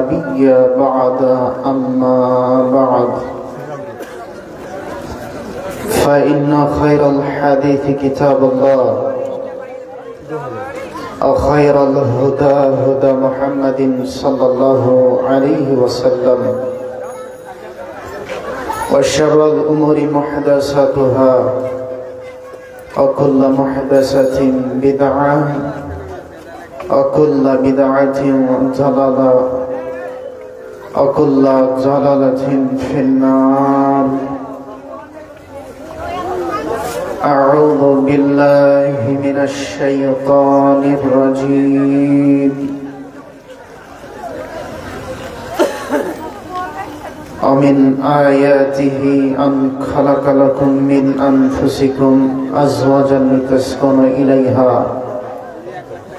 نبي بعد أما بعد فإن خير الحديث كتاب الله وخير الهدى هدى محمد صلى الله عليه وسلم وشر الأمور محدثاتها وكل محدثة بدعة وكل بدعة ضلالة وكل ضلالة في النار. أعوذ بالله من الشيطان الرجيم. ومن آياته أن خلق لكم من أنفسكم أزواجا لتسكنوا إليها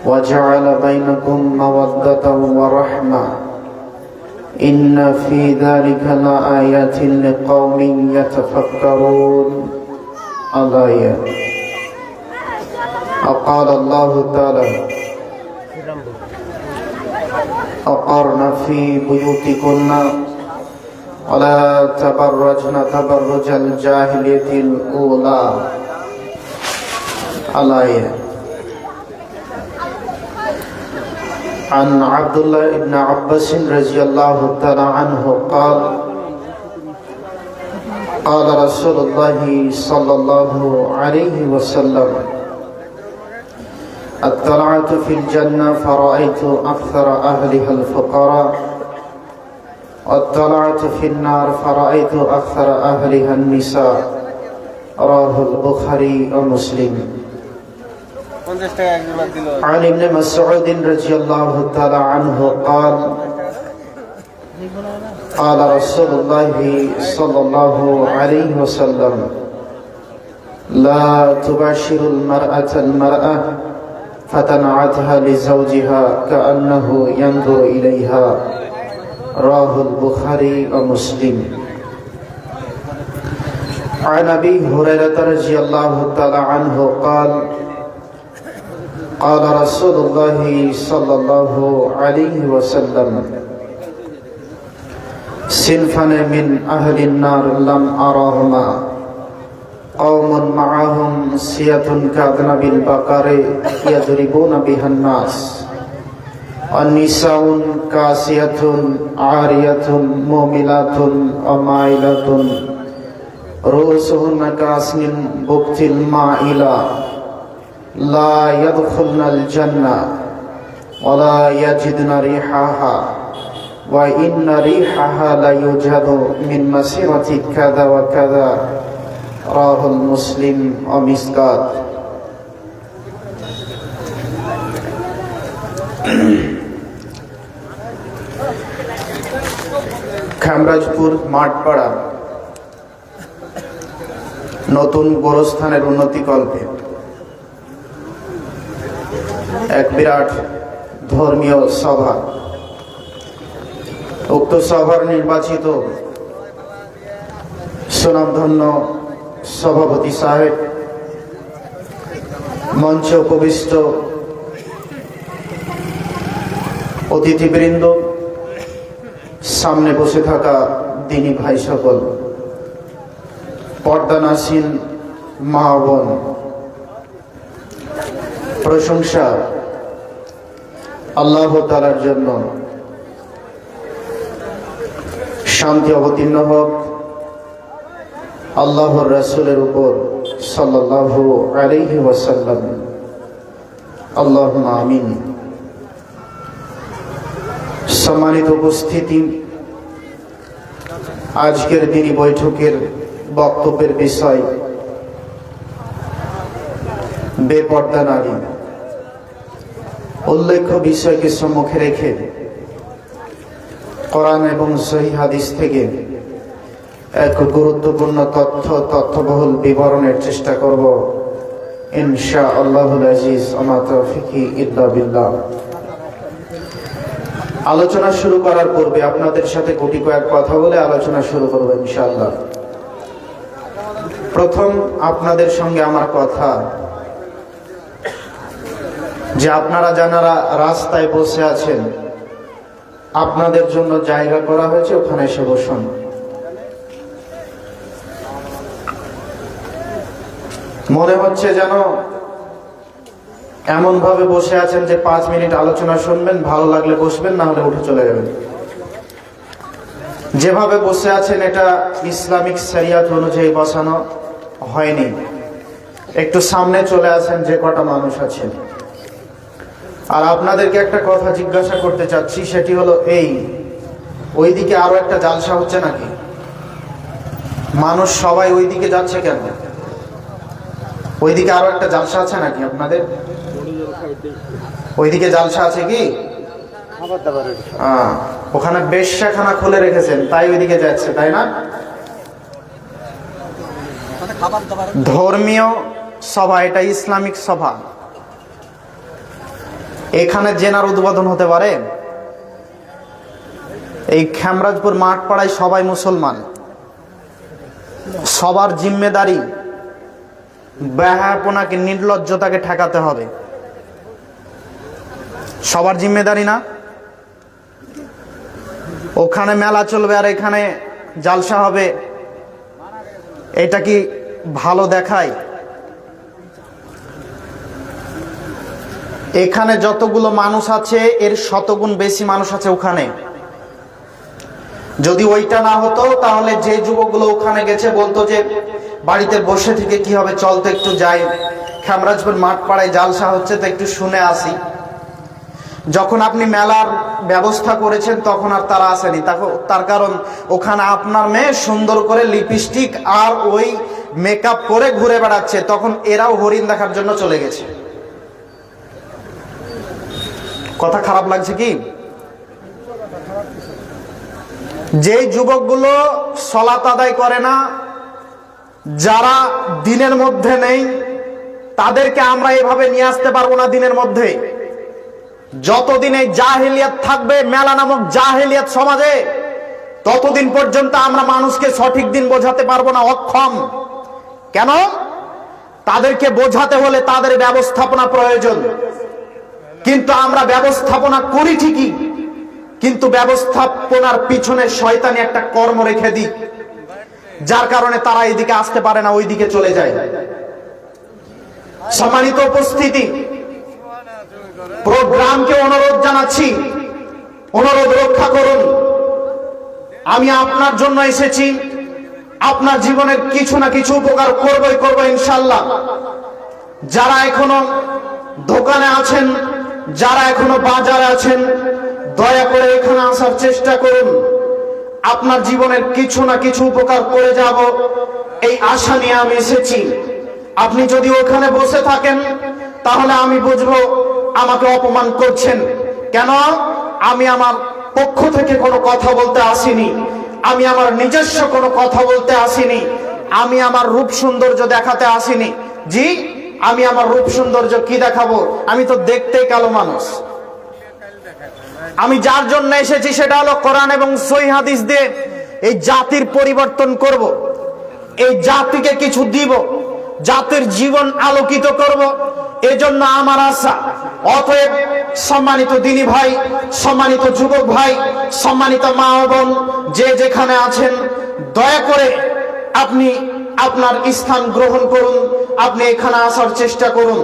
وجعل بينكم مودة ورحمة إن في ذلك لآيات لقوم يتفكرون. الآية. وقال الله تعالى وقرن في بيوتكن ولا تبرجن تبرج الجاهلية الأولى. الآية. عن عبد الله بن عباس رضي الله تعالى عنه قال قال رسول الله صلى الله عليه وسلم اطلعت في الجنة فرأيت أكثر أهلها الفقراء واطلعت في النار فرأيت أكثر أهلها النساء. رواه البخاري ومسلم. عن ابن مسعود رضي الله تعالى عنه قال قال رسول الله صلى الله عليه وسلم لا تباشر المرأة المرأة فتنعتها لزوجها كأنه ينظر إليها. رواه البخاري ومسلم. عن أبي هريرة رضي الله تعالى عنه قال قال رسول الله صلى الله عليه وسلم صنفان من أهل النار لم أرهما قوم معهم سية كأذنب البقر يضربون بها الناس والنساء كاسية عارية مؤملات ومائلة رؤوسهن كأسن البخت المائلة لا يدخلن الجنة ولا يجدن ريحها وإن ريحها لا يوجد من مسيرة كذا وكذا. رواه المسلم ومسكات. খামরাজপুর মাঠপাড়া নতুন গোরস্থানের উন্নতিকল্পে এক বিরাট ধর্মীয় সভা। উক্ত সভার নির্বাচিত সুনামধন্য সভাপতি সাহেব, মঞ্চে উপবিষ্ট অতিথিবৃন্দ, সামনে বসে থাকা দিনী ভাই সকল, পর্দানাসীন মা বোন, প্রশংসা আল্লাহ তাআলার জন্য। শান্তি অবতীর্ণ হোক আল্লাহর রাসূলের উপর সাল্লাল্লাহু আলাইহি ওয়াসাল্লাম। আল্লাহুম্মা আমিন। সম্মানিত উপস্থিতি, আজকের দিনী বৈঠকের বক্তব্যের বিষয় বেপর্দা নারী। উল্লেখ্য বিষয়কে সম্মুখে রেখে কোরআন এবং সহিহ হাদিস থেকে এক গুরুত্বপূর্ণ তথ্যবহুল বিবরণের চেষ্টা করব ইনশাআল্লাহুল আজিজ। আমা তাওফীকি ইল্লা বিল্লাহ। আলোচনা শুরু করার পূর্বে আপনাদের সাথে গুটি কয়েক কথা বলে আলোচনা শুরু করব ইনশাআল্লাহ। প্রথম আপনাদের সঙ্গে আমার কথা যে আপনারা যারা রাস্তায় বসে আছেন, আপনাদের জন্য জায়গা করা হয়েছে, ওখানে এসে বসুন। মনে হচ্ছে যেন এমন ভাবে বসে আছেন যে 5 মিনিট আলোচনা শুনবেন, ভালো লাগলে বসবেন, না হলে উঠে চলে যাবেন। যেভাবে বসে আছেন এটা ইসলামিক শরিয়ত অনুযায়ী বসানো হয়নি। একটু সামনে চলে আসেন যে কটা মানুষ আছেন। আর আপনাদেরকে একটা কথা জিজ্ঞাসা করতে চাচ্ছি, সেটি হলো এই, ওইদিকে আরো একটা জালসা হচ্ছে নাকি? মানুষ সবাই ওইদিকে যাচ্ছে কেন? ওইদিকে আরো একটা জালসা আছে নাকি আপনাদের? ওইদিকে জালসা আছে কি? ওখানে বেশ্যাখানা খুলে রেখেছেন, তাই ওইদিকে যাচ্ছে, তাই না? ধর্মীয় সভা, এটা ইসলামিক সভা। এখানে জেনার উদ্বোধন হতে পারে? এই খেমরাজপুর মাঠ পাড়ায় সবাই মুসলমান, সবার জিম্মেদারি বেহায়াপনাকে, নির্লজ্জতাকে ঠেকাতে হবে। সবার জিম্মেদারি না? ওখানে মেলা চলবে আর এখানে জালসা হবে, এটা কি ভালো দেখায়? এখানে যতগুলো মানুষ আছে এর শতগুণ বেশি মানুষ আছে ওখানে। যদি ওইটা না হতো তাহলে যে যুবকগুলো ওখানে গেছে বলতো যে বাড়িতে বসে থেকে কি হবে, চল তো একটু যাই, খেমরাজপুর মাঠ পাড়ায় জালসা হচ্ছে তো একটু শুনে আসি। যখন আপনি মেলার ব্যবস্থা করেছেন তখন আর তারা আসেনি, তার কারণ ওখানে আপনার মেয়ে সুন্দর করে লিপস্টিক আর ওই মেকআপ করে ঘুরে বেড়াচ্ছে, তখন এরাও হরিণ দেখার জন্য চলে গেছে। কথা খারাপ লাগছে কি? যে যুবকগুলো সালাত আদায় করে না, যারা দিনের মধ্যে নেই, তাদেরকে আমরা এভাবে নিয়ে আসতে পারবো না দিনের মধ্যে। যতদিন এই জাহেলিয়াত থাকবে, মেলা নামক জাহেলিয়াত সমাজে, ততদিন পর্যন্ত আমরা মানুষকে সঠিক দিন বোঝাতে পারবো না, অক্ষম। কেন? তাদেরকে বোঝাতে হলে তাদের ব্যবস্থাপনা প্রয়োজন। কিন্তু আমরা ব্যবস্থাপনা করি ঠিকই, কিন্তু ব্যবস্থাপনার পিছনে শয়তানি একটা কর্ম রেখে দিই, যার কারণে তারা এদিকে আসতে পারে না, ওইদিকে চলে যায়। সম্মানিত উপস্থিতি, প্রোগ্রামকে অনুরোধ জানাচ্ছি, অনুরোধ রক্ষা করুন। আমি আপনার জন্য এসেছি, আপনার জীবনের কিছু না কিছু উপকার করবই করবো ইনশাল্লাহ। যারা এখনো দোকানে আছেন, যারা এখনো বাজারে আছেন, দয়া করে এখানে আসার চেষ্টা করুন। আপনার জীবনের কিছু না কিছু উপকার করে যাব, এই আশা নিয়ে আমি এসেছি। আপনি যদি ওখানে বসে থাকেন তাহলে আমি বুঝবো আমাকে অপমান করছেন। কেন? আমি আমার পক্ষ থেকে কোনো কথা বলতে আসিনি, আমি আমার নিজস্ব কোনো কথা বলতে আসিনি, আমি আমার রূপ সৌন্দর্য দেখাতে আসিনি। জি, আমি আমার রূপ সৌন্দর্য কি দেখাবো? আমি তো দেখতেই কালো মানুষ। আমি যার জন্য এসেছি সেটা হলো কোরআন এবং সহিহ হাদিস দিয়ে এই জাতির পরিবর্তন করব, এই জাতিকে কিছু দিব, জাতির জীবন আলোকিত করব, এজন্য আমার আশা। অতএব সম্মানিত দিনী ভাই, সম্মানিত যুবক ভাই, সম্মানিত মা ও বোন, যে যেখানে আছেন, দয়া করে আপনি আপনার স্থান গ্রহণ করুন, আপনি এখানে আসার চেষ্টা করুন।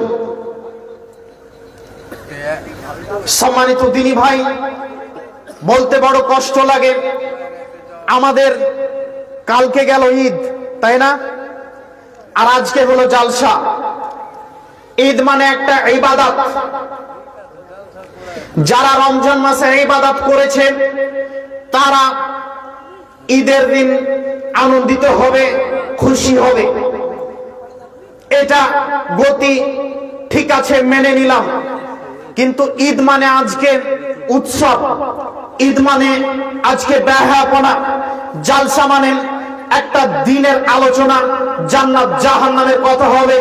সম্মানিত দিনী ভাই, বলতে বড় কষ্ট লাগে, আমাদের কালকে গেল ঈদ, তাই না? আর আজকে হলো জালসা। ঈদ মানে একটা ইবাদত। যারা রমজান মাসে ইবাদত করেছে তারা ঈদের দিন আনন্দিত হবে, খুশি হবে। এটা গতি ঠিক আছে, মেনে নিলাম। কিন্তু ঈদ মানে আজকে উৎসব, ঈদ মানে আজকে বেহায়াপনা। জালসা মানে একটা দিনের আলোচনা, জান্নাত জাহান্নামের কথা হবে,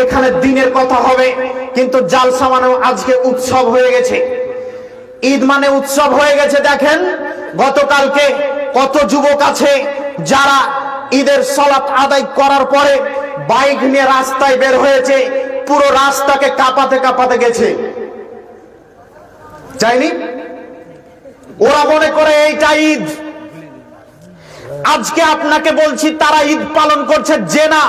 এখানে দিনের কথা হবে। কিন্তু জালসা মানেও আজকে উৎসব হয়ে গেছে, ঈদ মানে উৎসব হয়ে গেছে। দেখেন গতকালকে কত যুবক আছে যারা ঈদের সালাত আদায় করার পরে বাইক নিয়ে রাস্তায় বের হয়েছে, পুরো রাস্তাকে কাঁপাতে কাঁপাতে গেছে, যায়নি? ওরা মনে করে এইটা ঈদ। আজকে আপনাকে বলছি তারা ঈদ পালন করছে জেনা,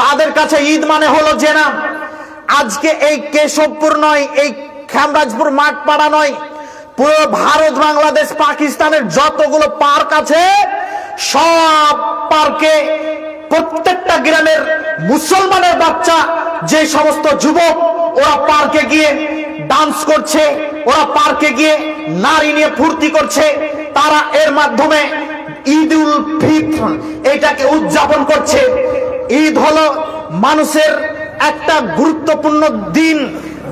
তাদের কাছে ঈদ মানে হলো জেনা। আজকে এই কেশবপুর নয়, এই খামরাজপুর মাঠপাড়া নয়, পুরো ভারত বাংলাদেশ পাকিস্তানের যতগুলো পার্ক আছে সব পার্কে প্রত্যেকটা গ্রামের মুসলমানের বাচ্চা, যে সমস্ত যুবক ওরা পার্কে গিয়ে ডান্স করছে, ওরা পার্কে গিয়ে নারী নিয়ে ফুর্তি করছে, তারা এর মাধ্যমে ঈদ উল ফিতর এটাকে উদযাপন করছে। ঈদ হলো মানুষের একটা গুরুত্বপূর্ণ দিন,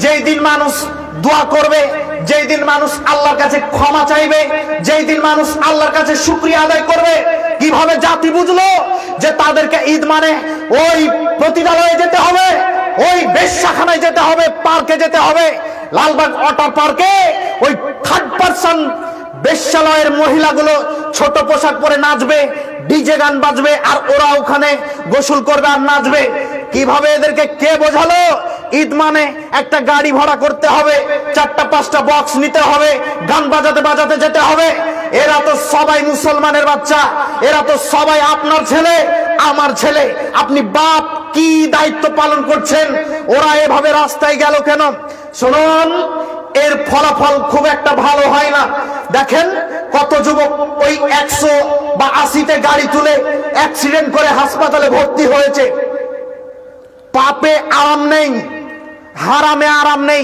যেই দিন মানুষ দোয়া করবে, যেই দিন মানুষ আল্লাহর কাছে ক্ষমা চাইবে, যেই দিন মানুষ আল্লাহর কাছে শুকরিয়া আদায় করবে। কিভাবে জাতি বুঝলো যে তাদেরকে ঈদ মানে ওই পতিতালয়ে যেতে হবে, ওই বেশ্যাখানায় যেতে হবে, পার্কে যেতে হবে? লালবাগ ওয়াটার পার্কে ওই থার্ড পারসন বেশ্যালয়ের মহিলাগুলো ছোট পোশাক পরে নাচবে, ডিজে গান বাজবে, আর ওরা ওখানে গোসল করবে আর নাচবে। কিভাবে এদেরকে কে বোঝালো ঈদ মানে একটা গাড়ি ভাড়া করতে হবে, 4-5টা বক্স নিতে হবে, গান বাজাতে বাজাতে যেতে হবে? এরা তো সবাই মুসলমানের বাচ্চা, এরা তো সবাই আপনার ছেলে আমার ছেলে। আপনি বাপ কি দায়িত্ব পালন করছেন? ওরা এভাবে রাস্তায় গেল কেন? শুনুন, এর ফলাফল খুব একটা ভালো হয় না। দেখেন কত যুবক ওই 100 বা 80তে গাড়ি তুলে অ্যাক্সিডেন্ট করে হাসপাতালে ভর্তি হয়েছে। পাপে আরাম নেই, হারামে আরাম নেই।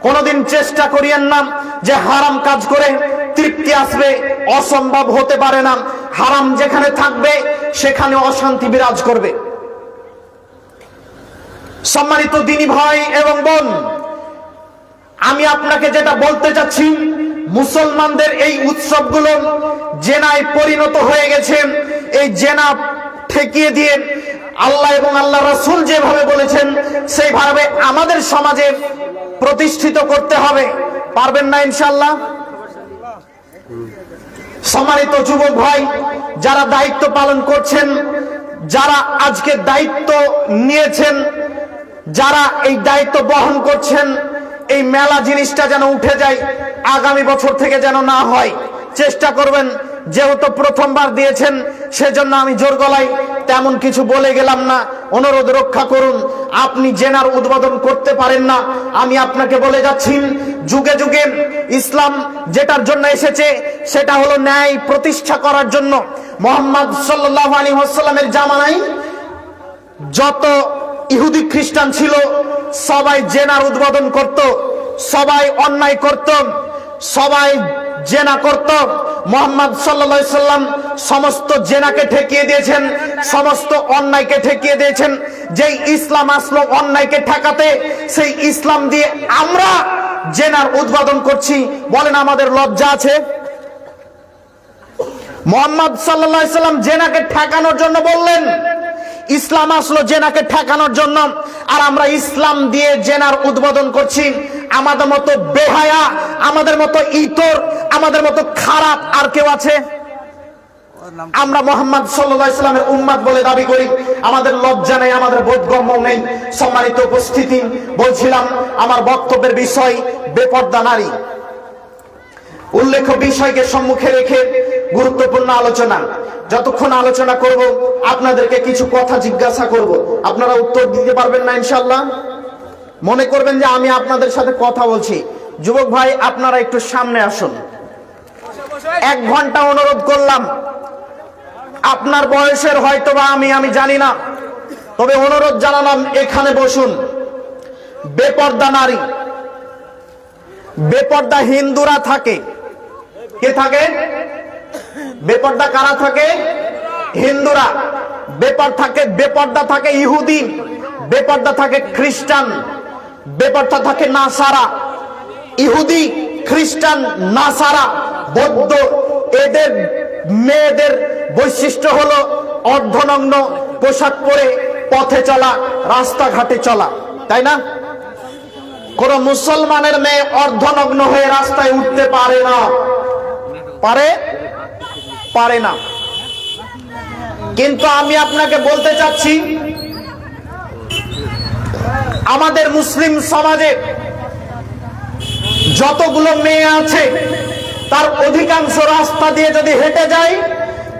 কোনদিন চেষ্টা করিয়েন না যে হারাম কাজ করে তৃপ্তি আসবে, অসম্ভব হতে পারে না। হারাম যেখানে থাকবে সেখানে অশান্তি বিরাজ করবে। সম্মানিত দিনী ভাই এবং বোন, আমি আপনাকে যেটা বলতে চাচ্ছি, মুসলমানদের এই উৎসবগুলো জেনায় পরিণত হয়ে গেছে। এই জেনা ঠেকিয়ে দিয়ে আল্লাহ এবং আল্লাহ রাসূল যেভাবে বলেছেন সেইভাবে আমাদের সমাজে প্রতিষ্ঠিত করতে হবে। পারবেন না ইনশাআল্লাহ? সম্মানিত যুবক ভাই, যারা দায়িত্ব পালন করছেন, যারা আজকে দায়িত্ব নিয়েছেন, যারা এই দায়িত্ব বহন করছেন, এই মেলা জিনিসটা যেন উঠে যায়, আগামী বছর থেকে যেন না হয় চেষ্টা করবেন। যেহেতু প্রথমবার দিয়েছেন সেজন্য আমি জোর গলায় তেমন কিছু বলে গেলাম না, অনুরোধ রক্ষা করুন। আপনি জেনার উদ্বোধন করতে পারেন না, আমি আপনাকে বলে যাচ্ছি, যুগে যুগে ইসলাম যেটার জন্য এসেছে সেটা হলো ন্যায় প্রতিষ্ঠা করার জন্য। মুহাম্মদ সাল্লাল্লাহু আলাইহি ওয়াসাল্লামের জামানায় যত ইহুদি খ্রিস্টান ছিল সবাই জেনার উদ্বোধন করত, সবাই অন্যায় করত, সবাই জেনা করত। মুহাম্মদ সাল্লাল্লাহু আলাইহি সাল্লাম সমস্ত জেনাকে ঠেকিয়ে দিয়েছেন, সমস্ত অন্যায়কে ঠেকিয়ে দিয়েছেন। যেই ইসলাম আসলো অন্যায়কে ঠেকাতে, সেই ইসলাম দিয়ে আমরা জেনার উদ্বোধন করছি। বলেন আমাদের লজ্জা আছে? মুহাম্মদ সাল্লাল্লাহু আলাইহি সাল্লাম জেনাকে ঠেকানোর জন্য বললেন, ইসলাম আসলো জেনাকে ঠেকানোর জন্য, আর আমরা ইসলাম দিয়ে জেনার উদ্বোধন করছি। আমাদের মতো বেহায়া, আমাদের মতো ইতর, আমাদের মতো খারাপ আর কেউ আছে? আমরা মুহাম্মদ সাল্লাল্লাহু আলাইহি সাল্লামের উম্মত বলে দাবি করি, আমাদের লজ্জা নেই, আমাদের বোধগম্য নেই। সম্মানিত উপস্থিতি, বলছিলাম আমার বক্তব্যের বিষয় বেপর্দা নারী। উল্লেখ্য বিষয়কে সম্মুখে রেখে গুরুত্বপূর্ণ আলোচনা। যতক্ষণ আলোচনা করব আপনাদেরকে কিছু কথা জিজ্ঞাসা করব, আপনারা উত্তর দিতে পারবেন না ইনশাআল্লাহ? মনে করবেন যে আমি আপনাদের সাথে কথা বলছি। যুবক ভাই, আপনারা একটু সামনে আসুন। 1 ঘন্টা অনুরোধ করলাম, আপনার বয়সের হয়তো বা আমি জানি না, তবে অনুরোধ জানালাম এখানে বসুন। বেপর্দা নারী, বেপর্দা হিন্দুরা থাকে। কে থাকে? বেপর্দা কারা থাকে? হিন্দুরা। বেপর্দা থাকে ইহুদি, বেপর্দা থাকে খ্রিস্টান, বেপর্দা থাকে নাসারা। ইহুদি, খ্রিস্টান, নাসারা, বৌদ্ধ, এদের মেয়েদের বৈশিষ্ট্য হলো অর্ধনগ্ন পোশাক পরে পথে চলা, রাস্তাঘাটে চলা, তাই না? কোন মুসলমানের মেয়ে অর্ধনগ্ন হয়ে রাস্তায় উঠতে পারে না, পারে না। কিন্তু আমি আপনাকে বলতে চাচ্ছি, আমাদের মুসলিম সমাজে যতগুলো মেয়ে আছে তার অধিকাংশ রাস্তা দিয়ে যদি হেঁটে যায়,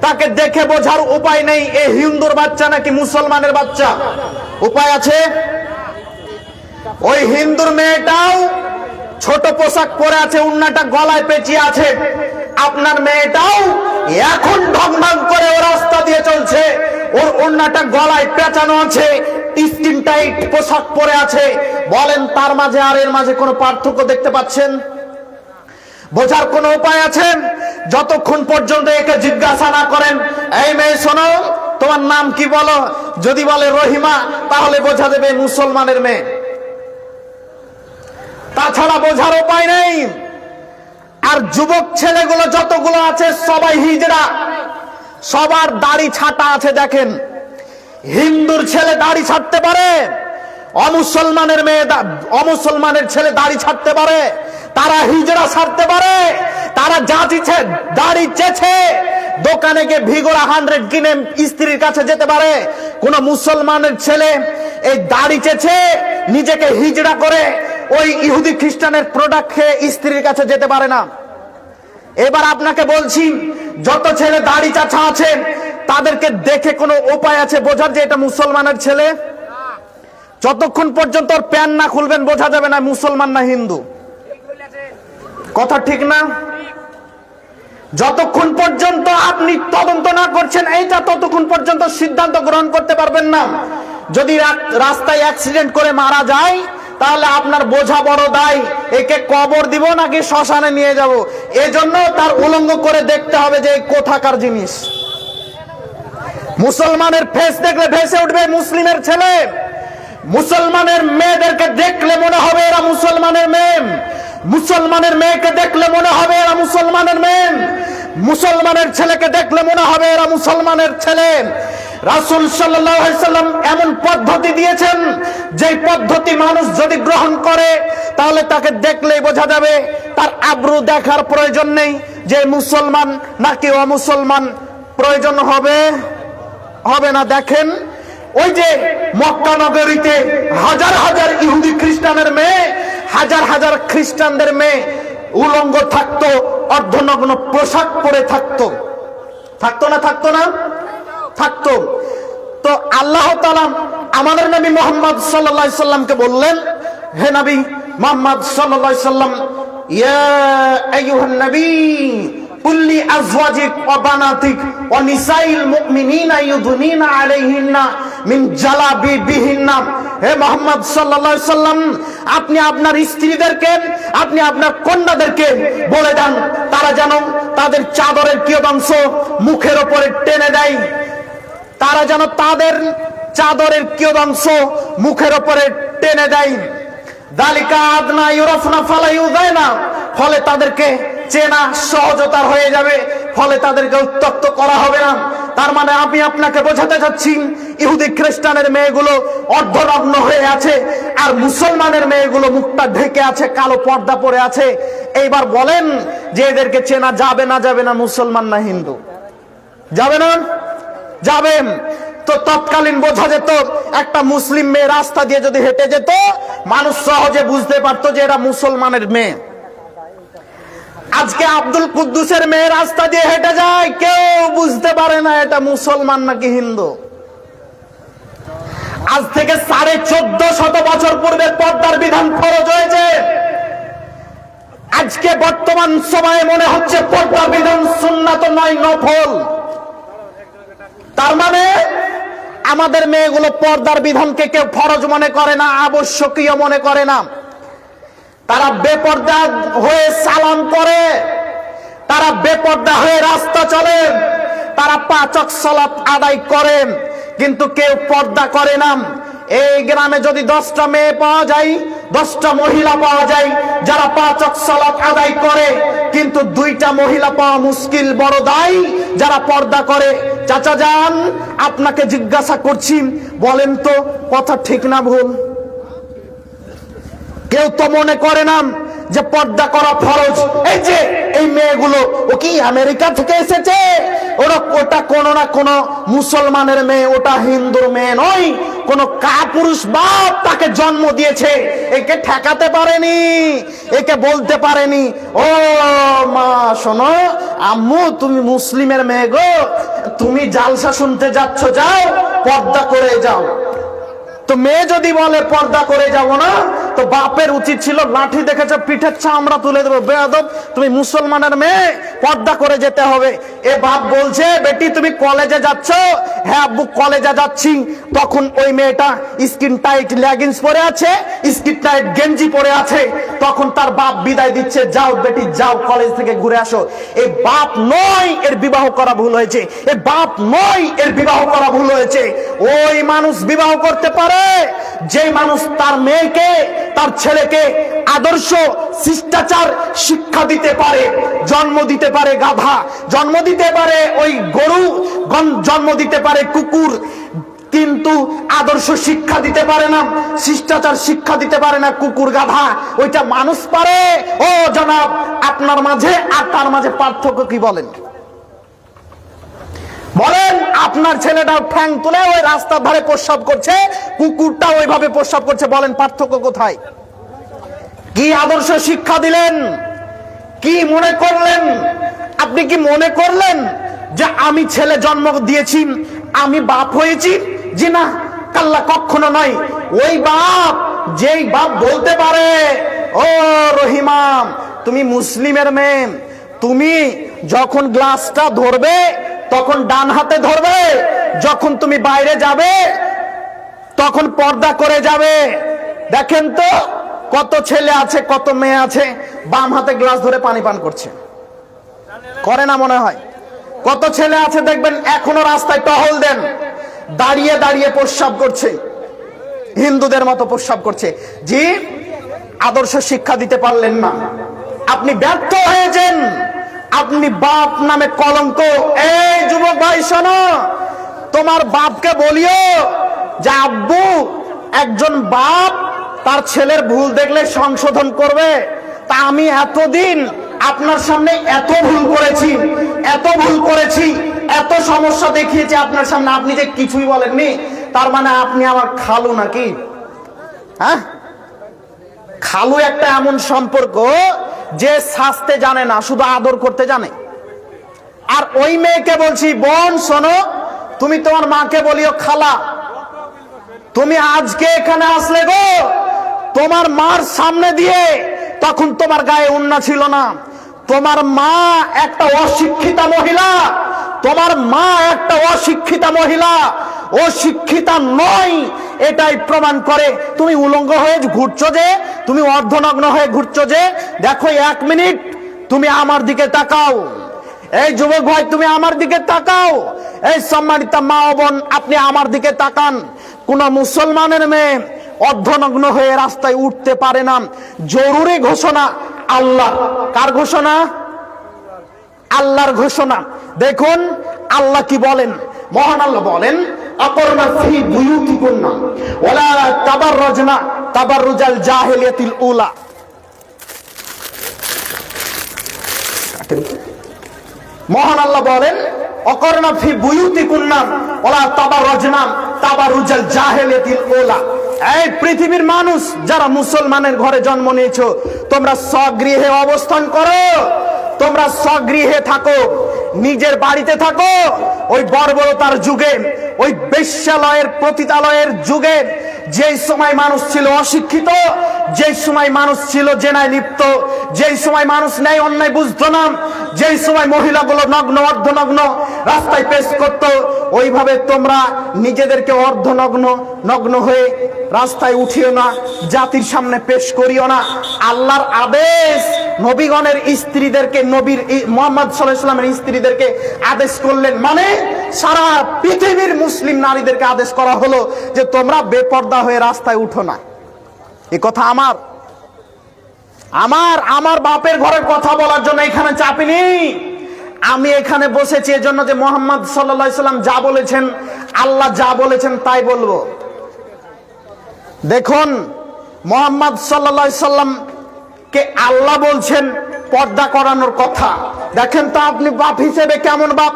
তাকে দেখে বোঝার উপায় নেই এ হিন্দুর বাচ্চা নাকি মুসলমানের বাচ্চা। উপায় আছে? ওই হিন্দুর মেয়েটাও ছোট পোশাক পরে আছে, উন্নাটা গলায় পেঁচিয়ে আছে। আপনার মেয়েটাও এখন ঢংঢং করে ও রাস্তা দিয়ে চলছে, ওর উন্নাটা গলায় পেঁচানো আছে, স্কিন টাইট পোশাক পরে আছে। বলেন তার মাঝে আর এর মাঝে কোনো পার্থক্য দেখতে পাচ্ছেন? বোঝার কোনো উপায় আছে? যতক্ষণ পর্যন্ত একে জিজ্ঞাসা না করেন, এই মেয়ে শোনো, তোমার নাম কি বলো, যদি বলে রহিমা, তাহলে বোঝা দেবে মুসলমানের মেয়ে। তাছাড়া বোঝার উপায় নেই। আর যুবক ছেলেগুলো যতগুলো আছে সবাই হিজড়া, সবার দাড়ি ছাটা আছে। দেখেন, হিন্দুর ছেলে দাড়ি ছাড়তে পারে, অমুসলমানের মেয়ে অমুসলমানের ছেলে দাড়ি ছাড়তে পারে, তারা হিজড়া ছাড়তে পারে, তারা যাচিছে দাড়ি চেছে দোকানে গিয়ে ভিগোরা 100 কিনে স্ত্রীর কাছে যেতে পারে। কোন মুসলমানের ছেলে এই দাড়ি চেছে নিজেকে হিজড়া করে ওই ইহুদি খ্রিস্টানের প্রোডাক্ট খেয়ে স্ত্রীর কাছে যেতে পারে না। এবার আপনাকে বলছি, যত ছেলে দাড়ি চাচা আছে তাদেরকে দেখে কোনো উপায় আছে বোঝার যে এটা মুসলমানের ছেলে? যতক্ষণ পর্যন্ত ওর প্যান্ট না খুলবেন বোঝা যাবে না মুসলমান না হিন্দু। কথা ঠিক না? যতক্ষণ পর্যন্ত আপনি তদন্ত না করছেন এইটা, ততক্ষণ পর্যন্ত সিদ্ধান্ত গ্রহণ করতে পারবেন না। যদি রাস্তায় অ্যাক্সিডেন্ট করে মারা যায়, তাহলে আপনার বোঝা বড় দায়, একে কবর দিব নাকি শ্মশানে নিয়ে যাব। এজন্য তার উলঙ্গ করে দেখতে হবে যে কোথাকার জিনিস। মুসলমানের ফেস দেখলে ভেসে উঠবে মুসলিমের ছেলে, মুসলমানের মেয়েদেরকে দেখলে মনে হবে এরা মুসলমানের মেয়ে, মুসলমানের মেয়েকে দেখলে মনে হবে এরা মুসলমানের মেয়ে, মুসলমানের ছেলেকে দেখলে মনে হবে এরা মুসলমানের ছেলে। রাসূল সাল্লাল্লাহু আলাইহি সাল্লাম এমন পদ্ধতি দিয়েছেন, যে পদ্ধতি মানুষ যদি গ্রহণ করে তাহলে তাকে দেখলেই বোঝা যাবে। তার আব্রু দেখার প্রয়োজন নেই যে মুসলমান নাকি অমুসলমান, প্রয়োজন হবে না। দেখেন, ওই যে মক্কা নগরীতে হাজার হাজার ইহুদি খ্রিস্টানের মেয়ে, হাজার হাজার খ্রিস্টানদের মেয়ে উলঙ্গ থাকতো, অর্ধনগ্ন পোশাক পরে থাকতো। থাকতো না? থাকতো না? থাকতো। তো আল্লাহ তাআলা আমাদের নবী মুহাম্মদ সাল্লাল্লাহু আলাইহি সাল্লামকে বললেন, হে নবী মুহাম্মদ সাল্লাল্লাহু আলাইহি সাল্লাম, ইয়া আইয়ুহান নবী কুল্লি আজওয়াজিক ওয়া বানাতিক ওয়া নিসাইল মুমিনিনা ইউদনিনা আলাইহিন্না মিন জালাবিবিহিন্না। হে মুহাম্মদ সাল্লাল্লাহু আলাইহি সাল্লাম, আপনি আপনার স্ত্রীদেরকে, আপনি আপনার কন্যাদেরকে বলে দেন তারা যেন তাদের চাদরের কিয়দাংশ মুখের উপরে টেনে দেয়, তারা যেন তাদের চাদরের কিয়দাংশ মুখের উপরে টেনে দেয়। দালিকা আদনা ইউরাফনা ফালা ইউযায়না, ফলে তাদেরকে চেনা সহজতর হয়ে যাবে, ফলে তাদেরকে উত্ত্যক্ত করা হবে না। তার মানে আমি আপনাকে বোঝাতে চাচ্ছি, ইহুদি খ্রিস্টানের মেয়েগুলো অর্ধনগ্ন হয়ে আছে, আর মুসলমানের মেয়েগুলো মুখটা ঢেকে আছে, কালো পর্দা পরে আছে। এইবার বলেন যে এদেরকে চেনা যাবে না যাবে না, মুসলমান না হিন্দু? যাবে না? যাবে। তো তৎকালীন বোঝা যেত, একটা মুসলিম মেয়ে রাস্তা দিয়ে যদি হেঁটে যেত, মানুষ সহজে বুঝতে পারতো যে এরা মুসলমানের মেয়ে। আজকে আব্দুল কুদ্দুসের মেয়ে রাস্তা দিয়ে হেঁটে যায়, কেউ বুঝতে পারে না এটা মুসলমান নাকি হিন্দু। আজ থেকে 1450 বছর পূর্বে পর্দার বিধান ফরজ হয়েছে। আজকে বর্তমান সময়ে মনে হচ্ছে পর্দার বিধান সুন্নাত নয়, নফল। তার মানে আমাদের মেয়েগুলো পর্দার বিধানকে কেউ ফরজ মনে করে না, আবশ্যকীয় মনে করে না। তারা বেপর্দা হয়ে সালাম করে, তারা বেপর্দা হয়ে রাস্তা চলে, তারা 5 ওয়াক্ত সালাত আদায় করে, কিন্তু কেউ পর্দা করে না। এই গ্রামে যদি 10টা মেয়ে পাওয়া যায়, 10টা মহিলা পাওয়া যায় যারা 5 ওয়াক্ত সালাত আদায় করে, কিন্তু 2টা মহিলা পাওয়া মুশকিল, বড় দায় যারা পর্দা করে। চাচা যান, আপনাকে জিজ্ঞাসা করছি, বলেন তো কথা ঠিক না ভুল? কেউ তো মনে করে না যে পর্দা করা ফরজ। এই যে এই মেয়েগুলো, ও কি আমেরিকা থেকে এসেছে? ওটা কোনো না কোনো মুসলমানের মেয়ে, ওটা হিন্দুর মেয়ে নয়, কোন কাপুরুষ বাপ তাকে জন্ম দিয়েছে। একে ঠেকাতে পারেনি, একে বলতে পারেনি ও মা শোনো, আম্মু তুমি মুসলিমের মেয়ে গো, তুমি জালসা শুনতে যাচ্ছ, যাও পর্দা করে যাও। তো মেয়ে যদি বলে পর্দা করে যাব না, তো বাপের উচিত ছিল লাঠি দেখেছো পিঠের চামড়া তুলে দেবো, বেয়াদব তুমি মুসলমানের মেয়ে, পর্দা করে যেতে হবে। এ বাপ বলছে বেটি তুমি কলেজে যাচ্ছ? হ্যাঁ আব্বু কলেজে যাচ্ছি। তখন ওই মেয়েটা স্কিন টাইট লেগিংস পরে আছে, স্কিন টাইট গেঞ্জি পরে আছে, তখন তার বাপ বিদায় দিচ্ছে, যাও বেটি যাও কলেজ থেকে ঘুরে আসো। এই বাপ নয় এর বিবাহ করা ভুল হয়েছে, এই বাপ নয় এর বিবাহ করা ভুল হয়েছে। ওই মানুষ বিবাহ করতে পারে যে মানুষ তার মেয়েকে, তার ছেলেকে আদর্শ শিষ্টাচার শিক্ষা দিতে পারে। জন্ম দিতে পারে গাধা, জন্ম দিতে পারে ওই গরু, জন্ম দিতে পারে কুকুর, কিন্তু আদর্শ শিক্ষা দিতে পারে না, শিষ্টাচার শিক্ষা দিতে পারে না কুকুর গাধা। ওইটা মানুষ পারে। ও জনাব, আপনার মাঝে আর তার মাঝে পার্থক্য কি বলেন? বলেন আপনার ছেলেটা ঠ্যাং তুলে ওই রাস্তার ধারে প্রস্রাব করছে, কুকুরটা ওইভাবে প্রস্রাব করছে, বলেন পার্থক্য কোথায়? কি আদর্শ শিক্ষা দিলেন? কি মনে করলেন? আপনি কি মনে করলেন যে আমি ছেলে জন্ম দিয়েছি, আমি বাপ হয়েছি? জি না, কাল্লা কখনো নয়। ওই বাপ, যেই বাপ বলতে পারে ও রহিমাম তুমি মুসলিমের মেয়ে, তুমি যখন গ্লাসটা ধরবে তখন ডান হাতে ধরবে, যখন তুমি বাইরে যাবে তখন পর্দা করে যাবে। দেখেন তো কত ছেলে আছে, কত মেয়ে আছে বাম হাতে গ্লাস ধরে পানি পান করছে, করে না মনে হয়? কত ছেলে আছে দেখবেন এখনো রাস্তায় টহল দেন, দাঁড়িয়ে দাঁড়িয়ে প্রস্রাব করছে, হিন্দুদের মতো প্রস্রাব করছে। জি, আদর্শ শিক্ষা দিতে পারলেন না, আপনি ব্যর্থ হয়েছেন, আপনি বাপ নামে কলঙ্ক। এই যুবক ভাই শোনো, তোমার বাপকে বলিও যে আব্বু, একজন বাপ তার ছেলের ভুল দেখলে সংশোধন করবে। তা আমি এতদিন আপনার সামনে এত ভুল করেছি, এত ভুল করেছি, এত সমস্যা দেখিয়েছি আপনার সামনে, আপনি যে কিছুই বলেননি, তার মানে আপনি আমার খালু নাকি? হ্যাঁ, খালু একটা এমন সম্পর্ক যে শাস্তে জানে না, শুধু আদর করতে জানে। আর ওই মেয়েকে বলছি বোন শোনো, তুমি তোমার মাকে বলিও খালা, তুমি আজকে এখানে আসলে গো তোমার মার সামনে দিয়ে, তখন তোমার গায়ে ওন্না ছিল না, তোমার মা একটা অশিক্ষিতা মহিলা, তোমার মা একটা অশিক্ষিতা মহিলা, ও শিক্ষিতা নয় এটাই প্রমাণ করে। তুমি উলঙ্গ হয়ে ঘুরছো যে, তুমি অর্ধনগ্ন হয়ে ঘুরছো যে, দেখো 1 মিনিট তুমি আমার দিকে তাকাও। এই যুবক ভাই তুমি আমার দিকে তাকাও, এই সম্মানিত মা ও বোন আপনি আমার দিকে তাকান। কোন মুসলমানের মেয়ে অর্ধনগ্ন হয়ে রাস্তায় উঠতে পারে না। জরুরি ঘোষণা আল্লাহ। কার ঘোষণা? আল্লাহর ঘোষণা। দেখুন আল্লাহ কি বলেন, মহান আল্লাহ বলেন আকরনা ফি বুয়ুতিকুন্না ওয়ালা তাবাররাজনা তাবাররুজাল জাহিলিয়াতিল উলা। মহান আল্লাহ বলেন আকরনা ফি বুয়ুতিকুন্না ওয়ালা তাবাররাজনা তাবাররুজাল জাহিলিয়াতিল উলা। এই পৃথিবীর মানুষ যারা মুসলমানের ঘরে জন্ম নিয়েছো, তোমরা স্বগৃহে অবস্থান করো, তোমরা স্বগৃহে থাকো, নিজের বাড়িতে থাকো। ওই বর্বরতার যুগে, ওই বেশ্যালয়ের পতিতালয়ের যুগে, যেই সময় মানুষ ছিল অশিক্ষিত, যেই সময় মানুষ ছিল জেনায় লিপ্ত, যেই সময় মানুষ ন্যায় অন্যায় বুঝতো না, যেই সময় মহিলাগুলো নগ্ন অর্ধনগ্ন রাস্তায় পেশ করত, ওইভাবে তোমরা নিজেদেরকে অর্ধনগ্ন নগ্ন হয়ে রাস্তায় উঠিও না, জাতির সামনে পেশ করিও না। আল্লাহর আদেশ নবীগণের স্ত্রীদেরকে, নবীর মুহাম্মদ সাল্লাল্লাহু আলাইহি ওয়াসাল্লামের স্ত্রীদেরকে আদেশ করলেন, মানে সারা পৃথিবীর মুসলিম নারীদেরকে আদেশ করা হলো যে তোমরা বেপর্দা হয়ে রাস্তায় উঠো না। এই কথা আমার বাপের ঘরের কথা বলার জন্য এখানে চাপিনি। আমি এখানে বসেছি এজন্য যে মুহাম্মদ সাল্লাল্লাহু আলাইহি ওয়াসাল্লাম যা বলেছেন, আল্লাহ যা বলেছেন তাই বলবো। দেখুন মুহাম্মদ সাল্লাল্লাহু আলাইহি ওয়াসাল্লাম কে আল্লাহ বলছেন পর্দা করানোর কথা। দেখেন তো আপনি বাপ হিসেবে কেমন বাপ?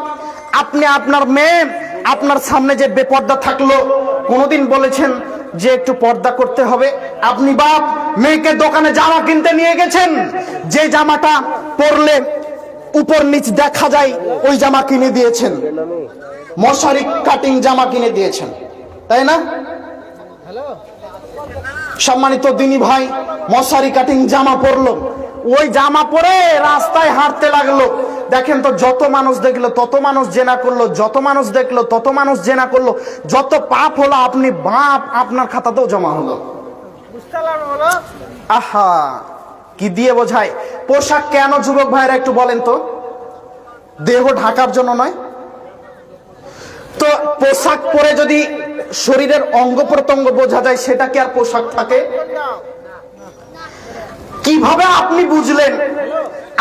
আপনি আপনার মেয়ে আপনার সামনে যে বেপর্দা থাকলো, কোনোদিন বলেছেন যে একটু পর্দা করতে হবে? আপনি বাপ মেয়েকে দোকানে জামা কিনতে নিয়ে গেছেন, যে জামাটা পরলে উপর নিচ দেখা যায় ওই জামা কিনে দিয়েছেন, মশারি কাটিং জামা কিনে দিয়েছেন, তাই না? সম্মানিত দিনী ভাই, মশারি কাটিং জামা পরলো, ওই জামা পরে রাস্তায় হাঁটতে লাগলো। দেখেন তো যত মানুষ দেখলো তত মানুষ জেনা করলো, যত মানুষ দেখলো তত মানুষ জেনা করলো, যত পাপ হলো আপনি বাপ আপনার খাতাতেও জমা হলো। আহা, কি দিয়ে বোঝায়? পোশাক কেন যুবক ভাইরা একটু বলেন তো? দেহ ঢাকার জন্য নয় তো? পোশাক পরে যদি শরীরের অঙ্গ প্রত্যঙ্গ বোঝা যায় সেটা কি আর পোশাক থাকে? কিভাবে আপনি বুঝলেন?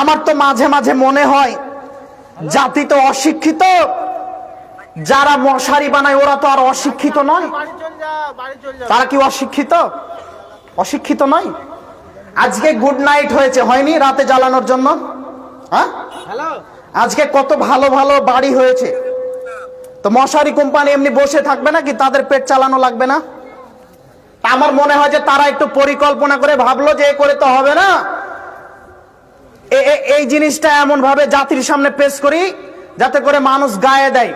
আমার তো মাঝে মাঝে মনে হয় জাতি তো অশিক্ষিত, যারা মশারি বানায় ওরা তো আর অশিক্ষিত নয়। তারা কি অশিক্ষিত? অশিক্ষিত নয়। আজকে গুড নাইট হয়েছে, হয়নি? রাতে জ্বালানোর জন্য। হ্যাঁ, আজকে কত ভালো ভালো বাড়ি হয়েছে, তো মশারি কোম্পানি এমনি বসে থাকবে নাকি? তাদের পেট চালানো লাগবে না? আমার মনে হয় যে তারা একটু পরিকল্পনা করে ভাবলো যে এ করে তো হবে না, এই জিনিসটা এমন ভাবে জাতির সামনে পেশ করি যাতে করে মানুষ গায়ে দেয়,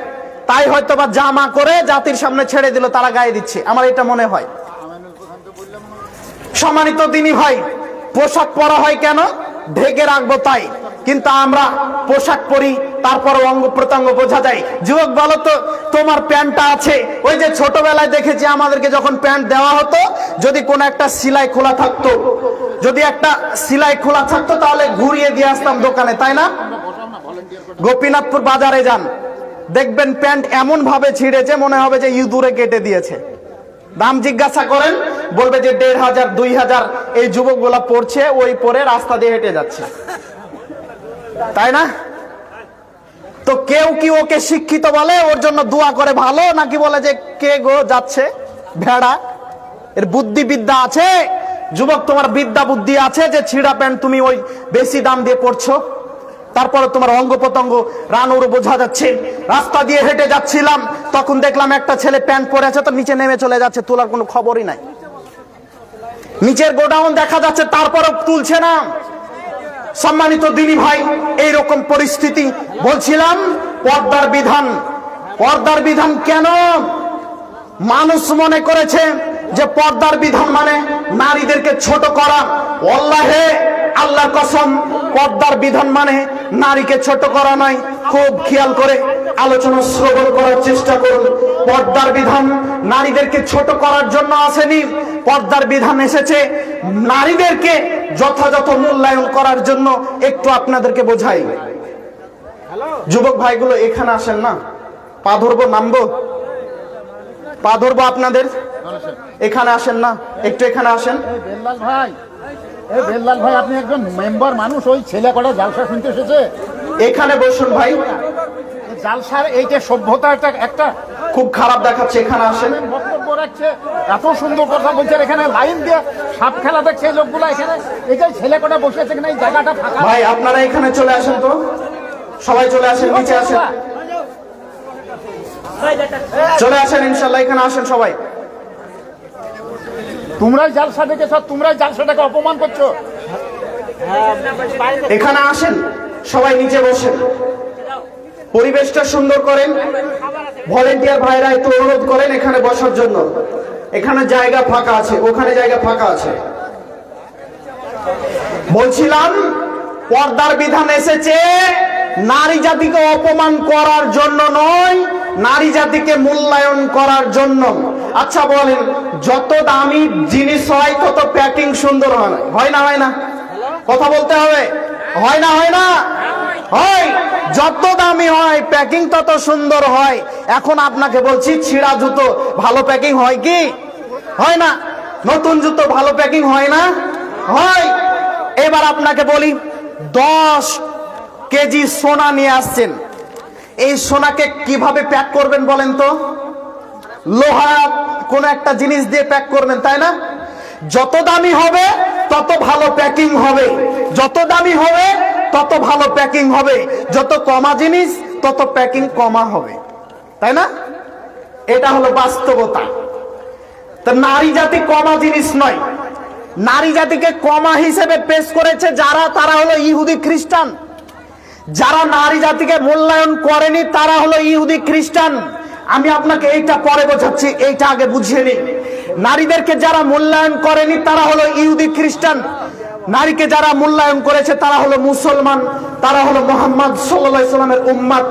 তাই হয়তো বা জামা করে জাতির সামনে ছেড়ে দিল, তারা গায়ে দিচ্ছে, আমার এটা মনে হয়। সম্মানিত দিনী ভাই, পোশাক পরা হয় কেন? ঢেকে রাখবো তাই, কিন্তু আমরা পোশাক পরি তারপর অঙ্গ প্রত্যঙ্গ বোঝা যায়। যুবক বলো তো, তোমার প্যান্টটা আছে, ওই যে ছোটবেলায় দেখেছি আমাদেরকে যখন প্যান্ট দেওয়া হতো, যদি কোন একটা সেলাই খোলা থাকতো, যদি একটা সেলাই খোলা থাকতো তাহলে ঘুরিয়ে দিয়ে আসতাম দোকানে, তাই না? গোপীনাথপুর বাজারে যান, দেখবেন প্যান্ট এমন ভাবে ছিঁড়েছে মনে হবে যে ইঁদুরে কেটে দিয়েছে। দাম জিজ্ঞাসা করেন, বলবে যে 1500 2000। এই যুবকগুলা পড়ছে, ওই পরে রাস্তা দিয়ে হেঁটে যাচ্ছে, তাই না? তো কেউ কি ওকে শিক্ষিত বলে, ওর জন্য দোয়া করে ভালো, নাকি বলে যে কে গো যাচ্ছে ভেড়া? এর বুদ্ধি বিদ্যা আছে? যুবক, তোমার বিদ্যা বুদ্ধি আছে যে ছিঁড়া প্যান্ট তুমি ওই বেশি দাম দিয়ে পড়ছো? তারপরে তোমার অঙ্গ প্রত্যঙ্গ রানুর বোঝা যাচ্ছে। রাস্তা দিয়ে হেঁটে যাচ্ছিলাম, তখন দেখলাম একটা ছেলে প্যান্ট পরে আছে, তো নিচে নেমে চলে যাচ্ছে, তোলার কোনো খবরই নাই। নিচের গোডাউন দেখা যাচ্ছে, তারপরেও তুলছে না। সম্মানিত দিনী ভাই, এইরকম পরিস্থিতি। বলছিলাম পর্দার বিধান। পর্দার বিধান কেন? মানুষ মনে করেছে যে পর্দার বিধান মানে নারীদেরকে ছোট করা। ওয়াল্লাহে, আল্লাহর কসম, পর্দার বিধান মানে নারীকে ছোট করা নয়। খুব খেয়াল করে আলোচনা শ্রবণ করার চেষ্টা করুন। পর্দার বিধান নারীদেরকে ছোট করার জন্য আসেনি। পর্দার বিধান এসেছে নারীদেরকে যথাযথ মূল্যায়ন করার জন্য। একটু আপনাদেরকে বোঝাই। যুবক ভাইগুলো এখানে আসেন না, পা ধরবো, নামবো, পা ধরবো আপনাদের, এখানে আসেন না, একটু এখানে আসেন। বেল্লাল ভাই, বেল্লাল ভাই, আপনি একজন মেম্বার মানুষ, ওই ছেলে কটা জালসা শুনতে এসেছে, এখানে বসুন ভাই। জালসার এই যে সভ্যতা একটা খুব খারাপ দেখাচ্ছে, এখানে আসেন। বক্তব্য রাখছে, এত সুন্দর কথা বলছে, এখানে লাইন দিয়ে সাপ খেলা দেখছে লোকগুলা, এখানে এই যে ছেলে কটা বসে আছে কিনা, এই জায়গাটা ফাঁকা। ভাই আপনারা এখানে চলে আসেন তো, সবাই চলে আসেন, নিচে আসেন, চলে আসেন, ইনশাল্লাহ এখানে আসেন সবাই। তোমরাই জালসা দেখেছ, তোমরাই জালসাটাকে অপমান করছো। এখানে আসেন, সবাই নিচে বসেন, পরিবেশটা সুন্দর করেন। ভলেন্টিয়ার ভাইরা একটু অনুরোধ করেন এখানে বসার জন্য। এখানে জায়গা ফাঁকা আছে, ওখানে জায়গা ফাঁকা আছে। বলছিলাম পর্দার বিধান এসেছে নারী জাতিকে অপমান করার জন্য নয়, নারী জাতিকে মূল্যায়ন করার জন্য। আচ্ছা বলেন, যত দামি জিনিস হয় তত প্যাকিং সুন্দর হয় না? হয় না? কথা বলতে হবে, হয় না? হয় না? হয়। যত দামি হয় প্যাকিং তত সুন্দর হয়। এখন আপনাকে বলছি, ছিঁড়া জুতো ভালো প্যাকিং হয় কি? হয় না। নতুন জুতো ভালো প্যাকিং হয় না? হয়। এবার আপনাকে বলি, 10 কেজি সোনা নিয়ে আসছেন, এই সোনাকে কিভাবে প্যাক করবেন বলেন তো? লোহা কোন একটা জিনিস দিয়ে প্যাক করবেন, তাই না? যত দামি হবে তত ভালো প্যাকিং হবে, যত দামি হবে তত ভালো প্যাকিং হবে, যত কমা জিনিস তত প্যাকিং কমা হবে, তাই না? এটা হলো বাস্তবতা। তা নারী জাতি কমা জিনিস নয়। নারী জাতিকে কমা হিসেবে পেশ করেছে যারা, তারা হলো ইহুদি খ্রিস্টান। যারা নারী জাতিকে মূল্যায়ন করেনি তারা হলো ইহুদি খ্রিস্টান। আমি আপনাকে এইটা পরে বোঝাচ্ছি, এইটা আগে বুঝিয়ে নিই। নারীদেরকে যারা মূল্যায়ন করেনি তারা হলো ইহুদি খ্রিস্টান। নারীকে যারা মূল্যায়ন করেছে তারা হলো মুসলমান, তারা হলো মুহাম্মদ সাল্লাল্লাহু আলাইহি সাল্লামের উম্মত,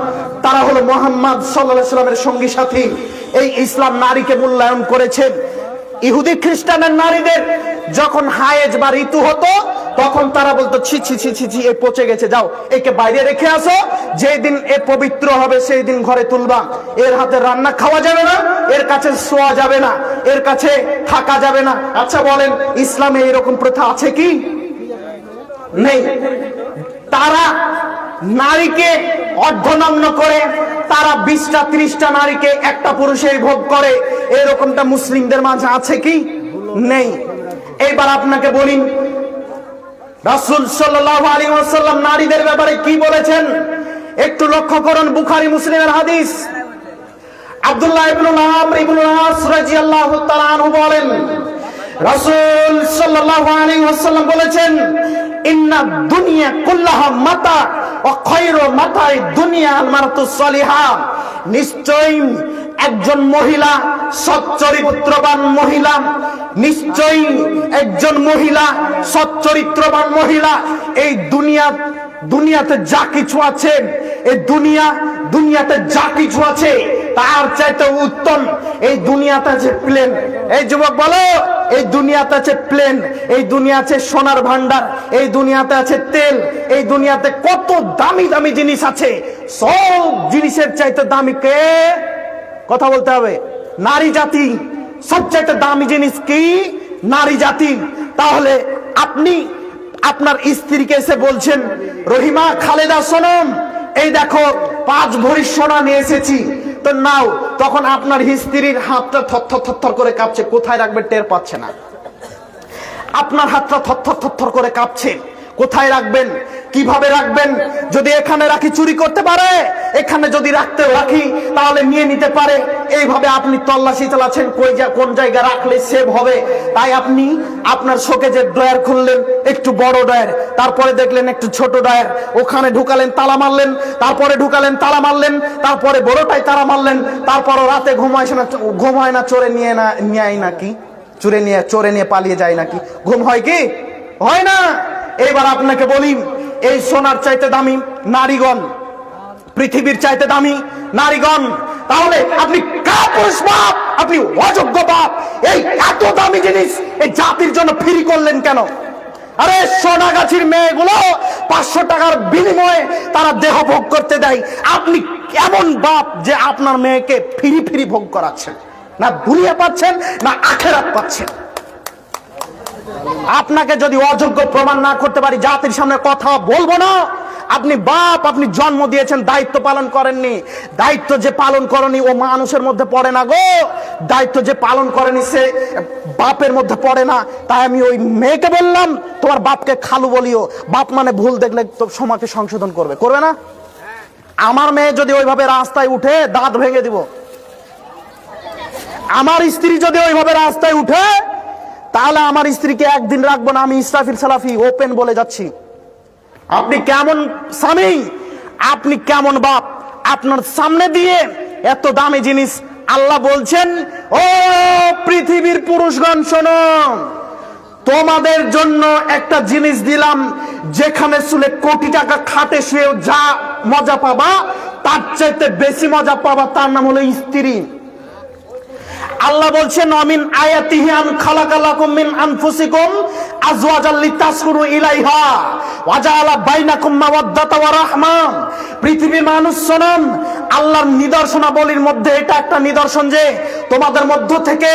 তারা হলো মুহাম্মদ সাল্লাল্লাহু আলাইহি সাল্লামের সঙ্গী সাথী। এই ইসলাম নারীকে মূল্যায়ন করেছে। ইহুদি খ্রিস্টানের নারীদের যখন হায়েজ বা ঋতু হতো তখন তারা বলতো ছি ছি ছি ছি ছি, এ পচে গেছে, যাও একে বাইরে রেখে আসো, যেই দিন এ পবিত্র হবে সেই দিন ঘরে তুলবা। এর হাতে রান্না খাওয়া যাবে না, এর কাছে শোয়া যাবে না, এর কাছে থাকা যাবে না। আচ্ছা বলেন, ইসলামে এরকম প্রথা আছে কি? নেই। তারা নারীকে অর্ধনগ্ন করে, তারা 20টা 30টা নারীকে একটা পুরুষেই ভোগ করে, এরকমটা মুসলিমদের মাঝে আছে কি? নেই। এইবার আপনাকে বলি, রাসূল সাল্লাল্লাহু আলাইহি ওয়াসাল্লাম নারীদের ব্যাপারে কি বলেছেন একটু লক্ষ্য করুন। বুখারী মুসলিমের হাদিস। আব্দুল্লাহ ইবনে আমর ইবনে আস রাদিয়াল্লাহু তাআলা আনহু বলেন, রাসূল সাল্লাল্লাহু আলাইহি ওয়াসাল্লাম বলেছেন, ইন্না দুনিয়া কুল্লাহা মাতা ওয়া খায়রু মাতাই দুনিয়া আল মারাতুস সালিহা। নিশ্চয়ই একজন মহিলা, সচ্চরিত্রবান মহিলা, নিশ্চয়ই একজন মহিলা, সচ্চরিত্রবান মহিলা, এই দুনিয়াতে যা কিছু আছে, এই দুনিয়াতে যা কিছু আছে তার চাইতে উত্তম এই দুনিয়াতে আছে প্লেন। এই যুবক বলো, এই দুনিয়াতে আছে প্লেন, এই দুনিয়া আছে সোনার ভান্ডার, এই দুনিয়াতে আছে তেল, এই দুনিয়াতে কত দামি দামি জিনিস আছে। সব জিনিসের চাইতে দামি কে? কথা বলতে হবে। নারী জাতি। সবচাইতে দামি জিনিস কি? নারী জাতি। তাহলে আপনি আপনার স্ত্রীকে এসে বলছেন, রহিমা, খালেদা সোনম, এই দেখো 5 ভরি সোনা নিয়ে এসেছি, তো নাও। তখন আপনার স্ত্রীর হাতটা থরথর থরথর করে কাঁপছে, কোথায় রাখবে টের পাচ্ছে না। আপনার হাতটা থরথর থরথর করে কাঁপছে, কোথায় রাখবেন, কিভাবে রাখবেন। যদি এখানে রাখি চুরি করতে পারে, এখানে যদি রাখি তাহলে নিয়ে নিতে পারে। এইভাবে আপনি তল্লাশি চালাচ্ছেন কোন জায়গায় রাখলে সেভ হবে। তাই আপনি আপনার শোকেজের ড্রয়ার খুললেন, একটু বড় ড্রয়ার, তারপরে দেখলেন একটু ছোট ড্রয়ার, ওখানে ঢুকালেন, তালা মারলেন, তারপরে ঢুকালেন, তালা মারলেন, তারপরে বড়টাই তালা মারলেন। তারপরও রাতে ঘুম হয় না, চোরে নিয়ে নাকি, চোরে নিয়ে পালিয়ে যায় নাকি? ঘুম হয় কি? হয় না। এইবার আপনাকে বলি, এই সোনার চাইতে দামি নারীগণ, পৃথিবীর চাইতে দামি নারীগণ। তাহলে আপনি কাপুরুষ বাপ, আপনি অযোগ্য বাপ, এই এত দামি জিনিস এই জাতির জন্য ফ্রি করলেন কেন? আরে সোনাগাছির মেয়েগুলো 500 টাকার বিনিময়ে তারা দেহ ভোগ করতে দেয়। আপনি এমন বাপ যে আপনার মেয়েকে ফ্রি ভোগ করাচ্ছেন, না দুনিয়া পাচ্ছেন না আখিরাত পাচ্ছেন। আপনাকে যদি অযোগ্য প্রমাণ না করতে পারি, জাতির সামনে কথা বলবো না। আপনি বাপ, আপনি জন্ম দিয়েছেন, দায়িত্ব পালন করেননি। দায়িত্ব যে পালন করেনি ও মানুষের মধ্যে পড়ে না গো। দায়িত্ব যে পালন করেনি সে বাপের মধ্যে পড়ে না। তাই আমি ওই মেয়েকে বললাম, তোমার বাপকে খালু বলিও। বাপ মানে ভুল দেখলে তো সমাজকে সংশোধন করবে না? আমার মেয়ে যদি ওইভাবে রাস্তায় উঠে, দাঁত ভেঙে দিব। আমার স্ত্রী যদি ওইভাবে রাস্তায় উঠে, তাহলে আমার স্ত্রীকে একদিন রাখবো না। আমি ইসরাফিল সালাফি ওপেন বলে যাচ্ছি। আপনি কেমন স্বামী, আপনি কেমন বাপ? আপনার সামনে দিয়ে এত দামি জিনিস আল্লাহ বলছেন, ও পৃথিবীর পুরুষগণ শোনো, তোমাদের জন্য একটা জিনিস দিলাম, যেখানে শুলে কোটি টাকা খাটে শুয়ে যা মজা পাবা তার চাইতে বেশি মজা পাবা, তার নাম হলো স্ত্রী। আল্লাহ বলছেন, আমিন আয়াতিহি আন খালাকালাকুম মিন আনফুসিকুম আজওয়াজাল লিতাসকুনু ইলাইহা ওয়া জাআলা বাইনাকুম মাওয়াদ্দাতা ওয়া রাহমা। পৃথিবীর মানুষ শোনেন, আল্লাহর নিদর্শনাবলীর মধ্যে এটা একটা নিদর্শন যে তোমাদের মধ্য থেকে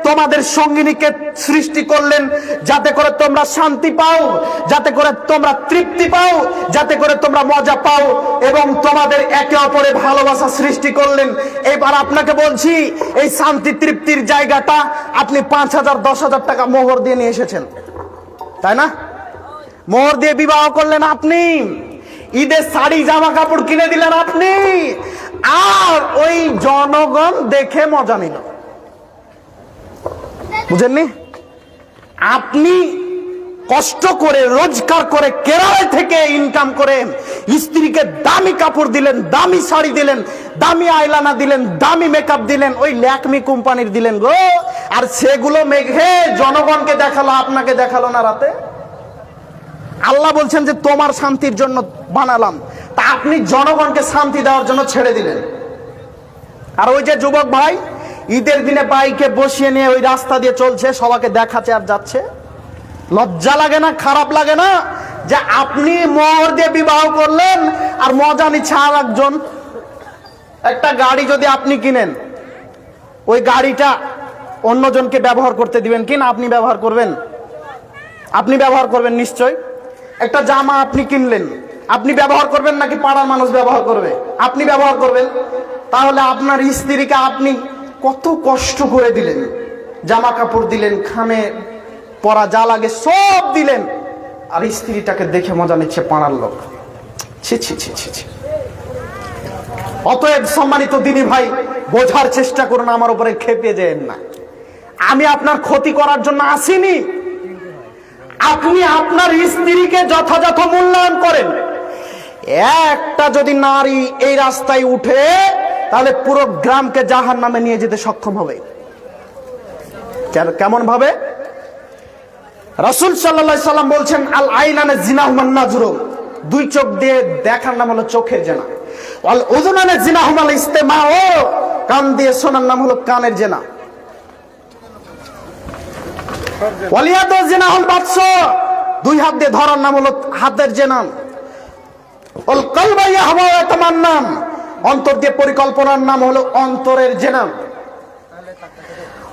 তোমাদের সঙ্গিনীকে সৃষ্টি করলেন যাতে করে তোমরা শান্তি পাও, যাতে করে তোমরা তৃপ্তি পাও, যাতে করে তোমরা মজা পাও, এবং তোমাদের একে অপরে ভালোবাসা সৃষ্টি করলেন। এবার আপনাকে বলছি, এই শান্তি তৃপ্তির জায়গাটা আপনি 5,000 10,000 টাকা মোহর দিয়ে নিয়ে এসেছেন। তাই না? মোহর দিয়ে বিবাহ করলেন আপনি, ঈদের শাড়ি জামা কাপড় কিনে দিলেন আপনি, আর ওই জনগণ দেখে মজা নিল। বুঝেননি? আপনি কষ্ট করে রোজগার করে কেরালা থেকে ইনকাম করে স্ত্রীকে দামি কাপড় দিলেন, দামি শাড়ি দিলেন, দামি আইলানা দিলেন, দামি মেকআপ দিলেন, ওই ল্যাকমি কোম্পানির দিলেন গো, আর সেগুলো মেঘে জনগণকে দেখালো, আপনাকে দেখালো না রাতে। আল্লাহ বলছেন যে তোমার শান্তির জন্য বানালাম, তা আপনি জনগণকে শান্তি দেওয়ার জন্য ছেড়ে দিলেন। আর ওই যে যুবক ভাই ঈদের দিনে বাইকে বসিয়ে নিয়ে ওই রাস্তা দিয়ে চলছে, সবাইকে দেখাচ্ছে আর যাচ্ছে, লজ্জা লাগে না, খারাপ লাগে না যে আপনি মোহর দিয়ে বিবাহ করলেন আর মজা নিচ্ছে আর একজন? একটা গাড়ি যদি আপনি কিনেন, ওই গাড়িটা অন্যজনকে ব্যবহার করতে দিবেন কি না? আপনি ব্যবহার করবেন? আপনি ব্যবহার করবেন নিশ্চয়। একটা জামা আপনি কিনলেন, আপনি ব্যবহার করবেন নাকি পাড়ার মানুষ ব্যবহার করবে? আপনি ব্যবহার করবেন। তাহলে আপনার স্ত্রীকে আপনি কত কষ্ট করে দিলেন, জামা কাপড় দিলেন, খামে পরা যা লাগে সব দিলেন, আর স্ত্রীটাকে দেখে মজা নিচ্ছে পাড়ার লোক। ছি ছি ছি ছি ছি। অতএব সম্মানিত দিনী ভাই, বোঝার চেষ্টা করুন, আমার উপরে খেপে যেন না। আমি আপনার ক্ষতি করার জন্য আসিনি। আপনি আপনার স্ত্রীকে যথাযথ মূল্যায়ন করেন। একটা যদি নারী এই রাস্তায় উঠে, তাহলে পুরো গ্রামকে জাহান্নামে নিয়ে যেতে সক্ষম হবে। কেমন ভাবে? রাসূল সাল্লাল্লাহু আলাইহি সাল্লাম বলছেন, আল আইনানে জিনাহুমান নাজরু, দুই চোখ দিয়ে দেখার নাম হলো চোখের জেনা। আল উযুনানে জিনাহুমাল ইস্তিমাউ, কান দিয়ে শোনার নাম হলো কানের জেনা। ওয়ালিয়াদু জিনাহুল বাতস, দুই হাত দিয়ে ধরার নাম হলো হাতের জেনা। ওয়াল কলবা ইয়াহওয়া ওয়া তামান্না, অন্তর দিয়ে পরিকল্পনার নাম হলো অন্তরের জেনা।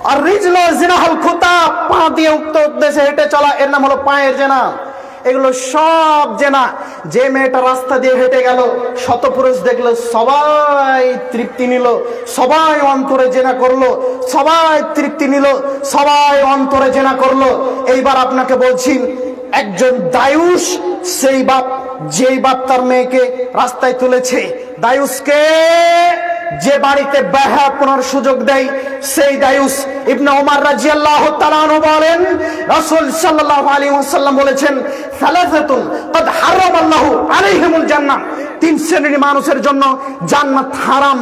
আর রিজল জিনাহুল খুতা, পা দিয়ে উক্ত উদ্দেশ্যে হেঁটে চলা, এর নাম হলো পায়ের জেনা। এগুলো সব জেনা। যে মেয়েটা রাস্তা দিয়ে হেঁটে গেল, শতপুরুষ দেখলো, সবাই তৃপ্তি নিল, সবাই অন্তরে জেনা করলো, সবাই তৃপ্তি নিল, সবাই অন্তরে জেনা করলো। এইবার আপনাকে বলছি, একজন দায়ুস, সেই বাপ, যেই বাপ তার মেয়েকে রাস্তায় তুলেছে, দায়ুসকে যে বাড়িতে বেহায়াপনার সুযোগ দেয়, সেই দায়ুস। ইবনে ওমর রাদিয়াল্লাহু তাআলা আনহু বলেন, রাসূল সাল্লাল্লাহু আলাইহি ওয়াসাল্লাম বলেছেন, সালাসাতুন ক্বাদ হারামাল্লাহু আলাইহিমুল জান্নাহ, তিন শ্রেণীর মানুষের জন্য জান্নাত হারাম।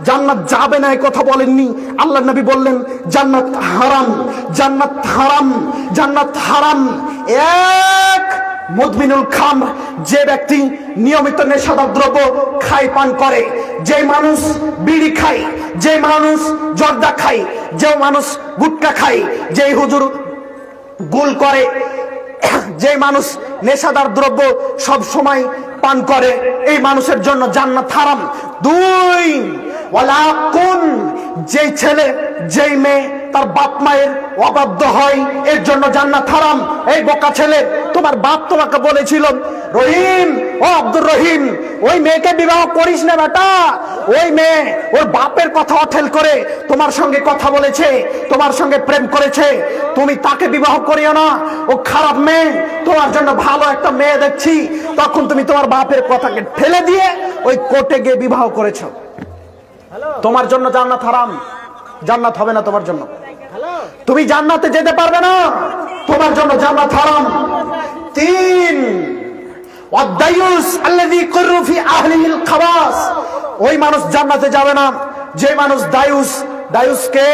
জান্নাত যাবে না এই কথা বলেননি, আল্লাহর নবী বললেন জান্নাত হারাম, জান্নাত হারাম, জান্নাত হারাম। এক, মুদমিনুল খামর, যে ব্যক্তি নিয়মিত নেশাদার দ্রব্য খায়, পান করে। যে মানুষ বিড়ি খায়, যে মানুষ জর্দা খায়, যে মানুষ গুটকা খায়, যে হুজুর গুল করে, যে মানুষ নেশাদার দ্রব্য সব সময় পান করে, এই মানুষের জন্য জান্নাত হারাম। দুই, ওয়ালা কুন, যেই ছেলে যেই মেয়ে তার বাপ মায়ের অবাধ্য হয়, এর জন্য জান্নাত হারাম। এই বোকা ছেলে, তোমার বাপ তোমাকে বলেছিল, রহিম, ও আব্দুর রহিম, ওই মেয়েকে বিবাহ করিস না বেটা। ওই মেয়ে ওর বাপের কথা অঠেল করে তোমার সঙ্গে কথা বলেছে, তোমার সঙ্গে প্রেম করেছে, তুমি তাকে বিবাহ করিও না, ও খারাপ মেয়ে, তোমার জন্য ভালো একটা মেয়ে দেখছি। তখন তুমি তোমার বাপের কথাকে ঠেলে দিয়ে ওই কোর্টে গিয়ে বিবাহ করেছো। তোমার জন্য জান্নাত হারাম, জান্নাত হবে না তোমার জন্য, তুমি জান্নাতে যেতে পারবে না, তোমার জন্য জান্নাত হারাম। তিন, ওয়াদায়ুস আল্লাযী কুরু ফি আহলিহিল খাবাস, ওই মানুষ জান্নাতে যাবে না যে মানুষ দায়ুস। দায়ুসকে,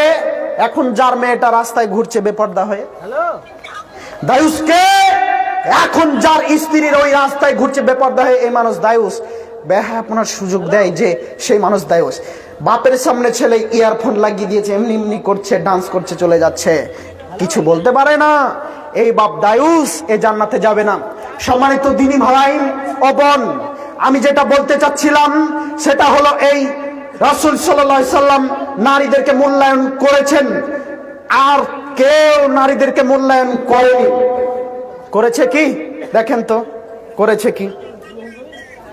এখন যার মেয়েটা রাস্তায় ঘুরছে বেপর্দা হয়ে, দায়ুসকে, এখন যার স্ত্রীর ওই রাস্তায় ঘুরছে বেপর্দা হয়ে, এই মানুষ দায়ুস। বেহায়াপনার সুযোগ দেয় যে সেই মানুষ দায়ুস। বাপের সামনে ছেলে ইয়ারফোন লাগিয়ে দিয়েছে, এমনি এমনি করছে, ডান্স করছে, চলে যাচ্ছে, কিছু বলতে পারে না, এই বাপ দায়ুস, এ জান্নাতে যাবে না। সম্মানিত দিনী ভাই ও বোন, আমি যেটা বলতে চাচ্ছিলাম সেটা হলো, এই রাসূল সাল্লাল্লাহু আলাইহি সাল্লাম নারীদেরকে মূল্যায়ন করেছেন, আর কেউ নারীদেরকে মূল্যায়ন করেনি। করেছে কি? দেখেন তো করেছে কি,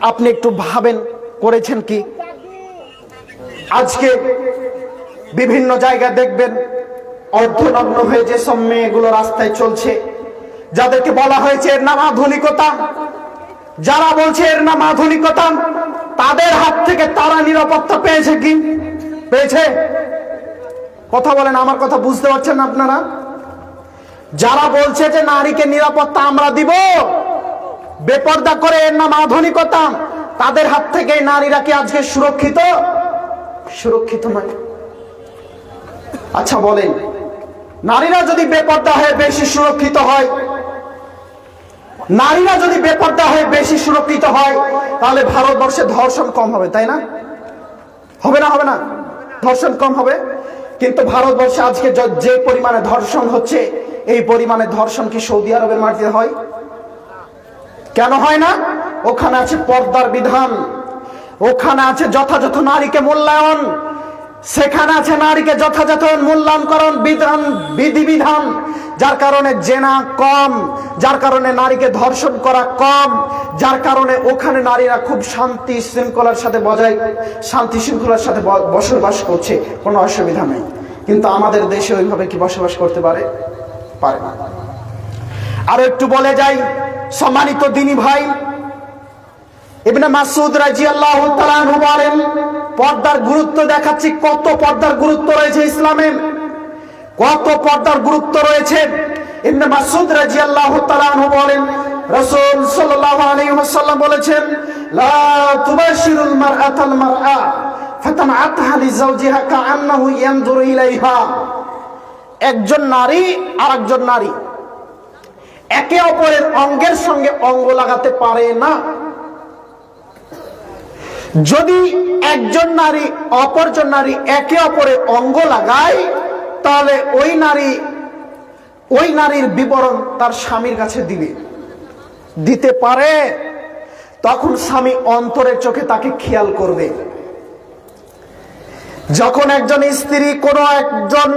আপনি একটু ভাবেন, করেছেন কি? আজকে বিভিন্ন জায়গায় দেখবেন অর্ধনগ্ন হয়ে যেসব মেয়েগুলো রাস্তায় চলছে, যাদেরকে বলা হয়েছে এর নাম আধুনিকতা, যারা বলছে এর নাম আধুনিকতা, তাদের হাত থেকে তারা নিরাপত্তা পেয়েছে কি? পেয়েছে? কথা বলেন, আমার কথা বুঝতে পারছেন না আপনারা? যারা বলছে যে নারীকে নিরাপত্তা আমরা দিব, বেপর্দা করে এর নাম আধুনিকতা, তাদের হাত থেকে নারীরা কি আজকে সুরক্ষিত? সুরক্ষিত নয়। আচ্ছা বলেন, নারীরা যদি বেপর্দা হয়ে বেশি সুরক্ষিত হয়, নারীরা যদি বেপর্দা হয়ে বেশি সুরক্ষিত হয়, তাহলে ভারতবর্ষে ধর্ষণ কম হবে, তাই না? হবে না? হবে না? ধর্ষণ কম হবে। কিন্তু ভারতবর্ষে আজকে যে পরিমাণে ধর্ষণ হচ্ছে, এই পরিমাণে ধর্ষণ কি সৌদি আরবের মাটিতে হয়? কেন হয় না? ওখানে আছে পর্দার বিধান, ওখানে আছে যথাযথ নারীকে মূল্যায়ন, সেখানে আছে নারীকে যথাযথ মূল্যায়নকরণ বিধান, বিধিবিধান, যার কারণে জেনা কম, যার কারণে নারীকে ধর্ষণ করা কম, যার কারণে ওখানে নারীরা খুব শান্তি শৃঙ্খলার সাথে শান্তি শৃঙ্খলার সাথে বসবাস করছে, কোনো অসুবিধা নেই। কিন্তু আমাদের দেশে ওইভাবে কি বসবাস করতে পারে? পারে না। আর একটু বলে যাই, সম্মানিত দিনী ভাই, ইবনে মাসউদ রাদিয়াল্লাহু তাআলা আনহু বলেন, পর্দার গুরুত্ব দেখাচ্ছি, কত পর্দার গুরুত্ব রয়েছে ইসলামে, কত পর্দার গুরুত্ব রয়েছে। ইবনে মাসউদ রাদিয়াল্লাহু তাআলা আনহু বলেন, রাসূল সাল্লাল্লাহু আলাইহি ওয়াসাল্লাম বলেছেন, লা তুবাশিরুল মারআতাল মারআ ফাতানআতহা লিজাওজিহা কাআন্নাহু ইয়ানজুরু ইলাইহা। একজন নারী আর একজন নারী একে অপরের অঙ্গের সঙ্গে অঙ্গ লাগাতে পারে না। যদি একজন নারী অপরজন নারী একে অপরের অঙ্গ লাগায়, তাহলে ওই নারীর বিবরণ তার স্বামীর কাছে দিতে পারে। তখন স্বামী অন্তরের চোখে তাকে খেয়াল করবে। যখন একজন স্ত্রী কোনো একজন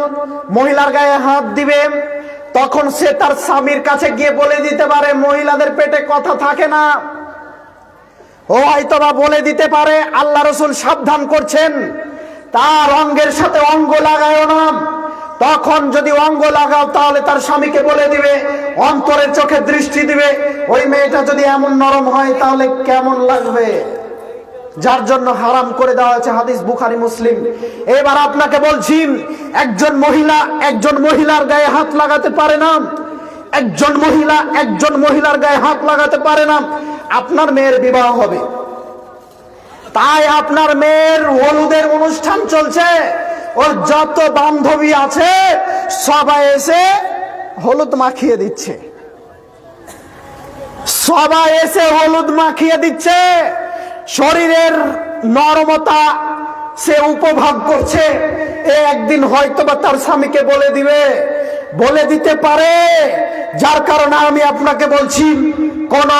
মহিলার গায়ে হাত দিবে, তখন সে তার স্বামীর কাছে গিয়ে বলে দিতে পারে, মহিলাদের পেটে কথা থাকে না, ও হয়তোবা বলে দিতে পারে আল্লাহ রাসূল সাবধান করছেন, তার অঙ্গের সাথে অঙ্গ লাগায়ও না। তখন যদি অঙ্গ লাগাও, তাহলে তার স্বামীকে বলে দিবে, অন্তরের চোখে দৃষ্টি দিবে, ওই মেয়েটা যদি এমন নরম হয় তাহলে কেমন লাগবে, যার জন্য হারাম করে দেওয়া হয়েছে। হাদিস বুখারী মুসলিম। এবার আপনাকে বলছি, একজন মহিলার গায়ে হাত লাগাতে পারে না, একজন মহিলার গায়ে হাত লাগাতে পারে না। আপনার মেয়ের বিবাহ হবে, তাই আপনার মেয়ের হলুদের অনুষ্ঠান চলছে, ওর যত বান্ধবী আছে সবাই এসে হলুদ মাখিয়ে দিচ্ছে, সবাই এসে হলুদ মাখিয়ে দিচ্ছে, শরীরের নরমতা সে উপভোগ করছে। একদিন হয়তোবা তার স্বামীকে বলে দিতে পারে। যার কারণে আমি আপনাকে বলছি, কোন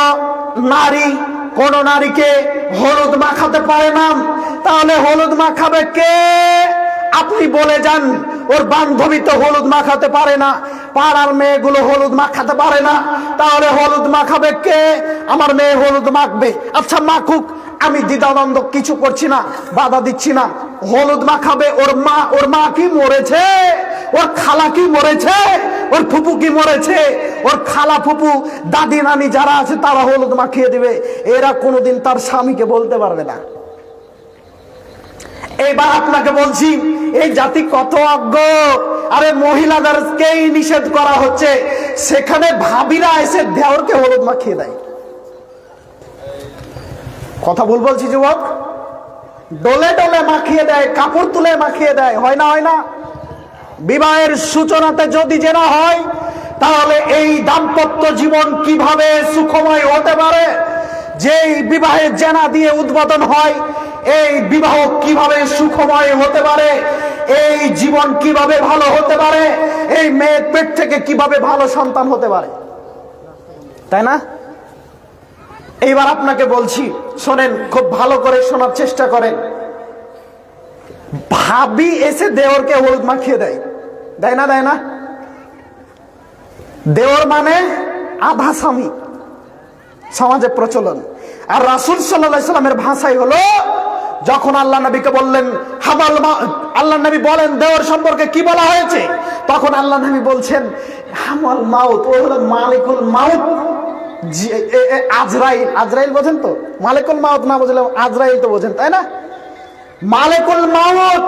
নারীকে হলুদ মাখাতে পারে না। তাহলে হলুদ মাখাবে কে? আপনি বলে যান, ওর বান্ধবী তো হলুদ মাখাতে পারে না, পাড়ার মেয়েগুলো হলুদ মাখাতে পারে না, তাহলে হলুদ মাখাবে কে? আমার মেয়ে হলুদ মাখবে। আচ্ছা মাখুক, আমি দ্বিধাদ্বন্দ্ব কিছু করছি না, বাধা দিচ্ছি না। হলুদ মাখাবে ওর মা কি মরেছে? ওর খালা কি মরেছে? ওর ফুপু কি মরেছে? ওর খালা ফুপু দাদি নানি যারা আছে তারা হলুদ মাখিয়ে দিবে। এরা কোনোদিন তার স্বামীকে বলতে পারবে না। এবার আপনাকে বলছি, এই জাতি কত অজ্ঞ। আরে মহিলাদেরকেই নিষেধ করা হচ্ছে, সেখানে ভাবিরা এসে দেওরকে হলুদ মাখিয়ে দেয়। কথা ভুল বলছি যুবক? ডলে ডলে মাখিয়ে দেয়, কাপড় তুলে মাখিয়ে দেয়। হয় না? বিবাহের সূচনাতে যদি জেনা হয়, তাহলে এই দাম্পত্য জীবন কিভাবে সুখময় হতে পারে? যেই বিবাহে জেনা দিয়ে উদ্বোধন হয়, এই বিবাহ কিভাবে সুখময় হতে পারে? এই জীবন কিভাবে ভালো হতে পারে? এই মেয়ের পেট থেকে কিভাবে ভালো সন্তান হতে পারে? তাই না? এইবার আপনাকে বলছি, শোনেন, খুব ভালো করে শোনার চেষ্টা করেন। ভাবি এসে দেওরকে হলুদ মাখিয়ে দেয় না? দেওর মানে আধা স্বামী, সমাজে প্রচলন। আর রাসূল সাল্লাল্লাহু আলাইহি সাল্লামের ভাষাই হলো, যখন আল্লাহ নবীকে বললেন, আল্লাহ নবী বলেন দেওর সম্পর্কে কি বলা হয়েছে, তখন আল্লাহ নবী বলছেন, আমল মাউত, ও হলো মালিকুল মাউত। আজরাইল, আজরাইল বোঝেন তো? মালিকুল মাউত না বুঝলে আজরাইল তো বোঝেন, তাই না? মালিকুল মাউত,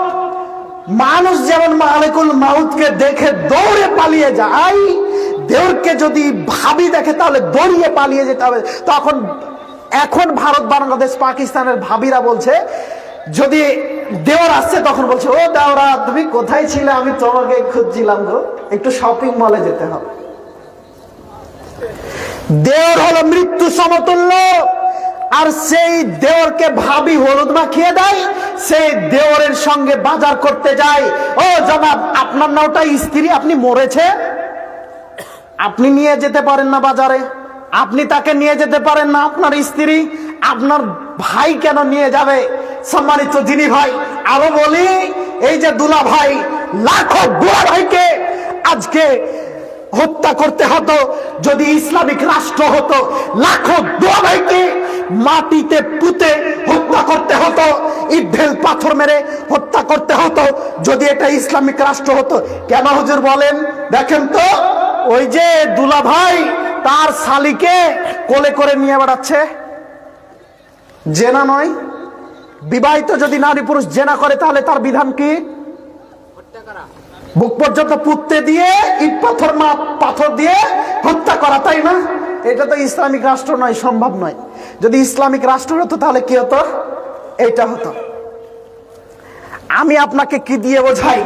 মানুষ যেমন মালিকুল মাউতকে দেখে দৌড়ে পালিয়ে যায়, দেওরকে যদি ভাবি দেখে তাহলে দৌড়িয়ে পালিয়ে যেতে হবে। তখন এখন ভারত, বাংলাদেশ, পাকিস্তানের ভাবিরা বলছে, যদি দেওর আসছে তখন বলছে, ও দেওরা তুমি কোথায় ছিলে, আমি তোমাকে খুঁজছিলাম গো, একটু শপিং মলে যেতে হবে। দেওর হলো মৃত্যু সমতুল্য, আর সেই দেওরকে ভাবি হলুদ মাখিয়ে দেয়, সেই দেওরের সঙ্গে বাজার করতে যায়। ও জনাব, আপনার না ওটা স্ত্রী, আপনি মরেছে, আপনি নিয়ে যেতে পারেন না বাজারে, আপনি তাকে নিয়ে যেতে পারেন না, আপনার স্ত্রী, আপনার ভাই কেন নিয়ে যাবে? সম্মানিত দিনী ভাই, আরো বলি, এই যে দুলা ভাই, লাখো দুলা ভাইকে আজকে হত্যা করতে হতো, যদি ইসলামিক রাষ্ট্র হতো, লাখো দুলা ভাইকে মাটিতে পুঁতে হত্যা করতে হতো, ইট ঢেল পাথর মেরে হত্যা করতে হতো, যদি এটা ইসলামিক রাষ্ট্র হতো। কেন হুজুর বলেন? দেখেন তো, ওই যে দুলা ভাই তার শালিকে কোলে করে নিয়ে বেড়াচ্ছে, জেনা নয়? বিবাহিত যদি নারী পুরুষ জেনা করে তাহলে তার বিধান কি? বুক পর্যন্ত পুঁততে দিয়ে ইট পাথর দিয়ে হত্যা করা, তাই না? এটা তো ইসলামিক রাষ্ট্র নয়, সম্ভব নয়। যদি ইসলামিক রাষ্ট্র হতো তাহলে কি হতো? এটা হতো। আমি আপনাকে কি দিয়ে বোঝাই?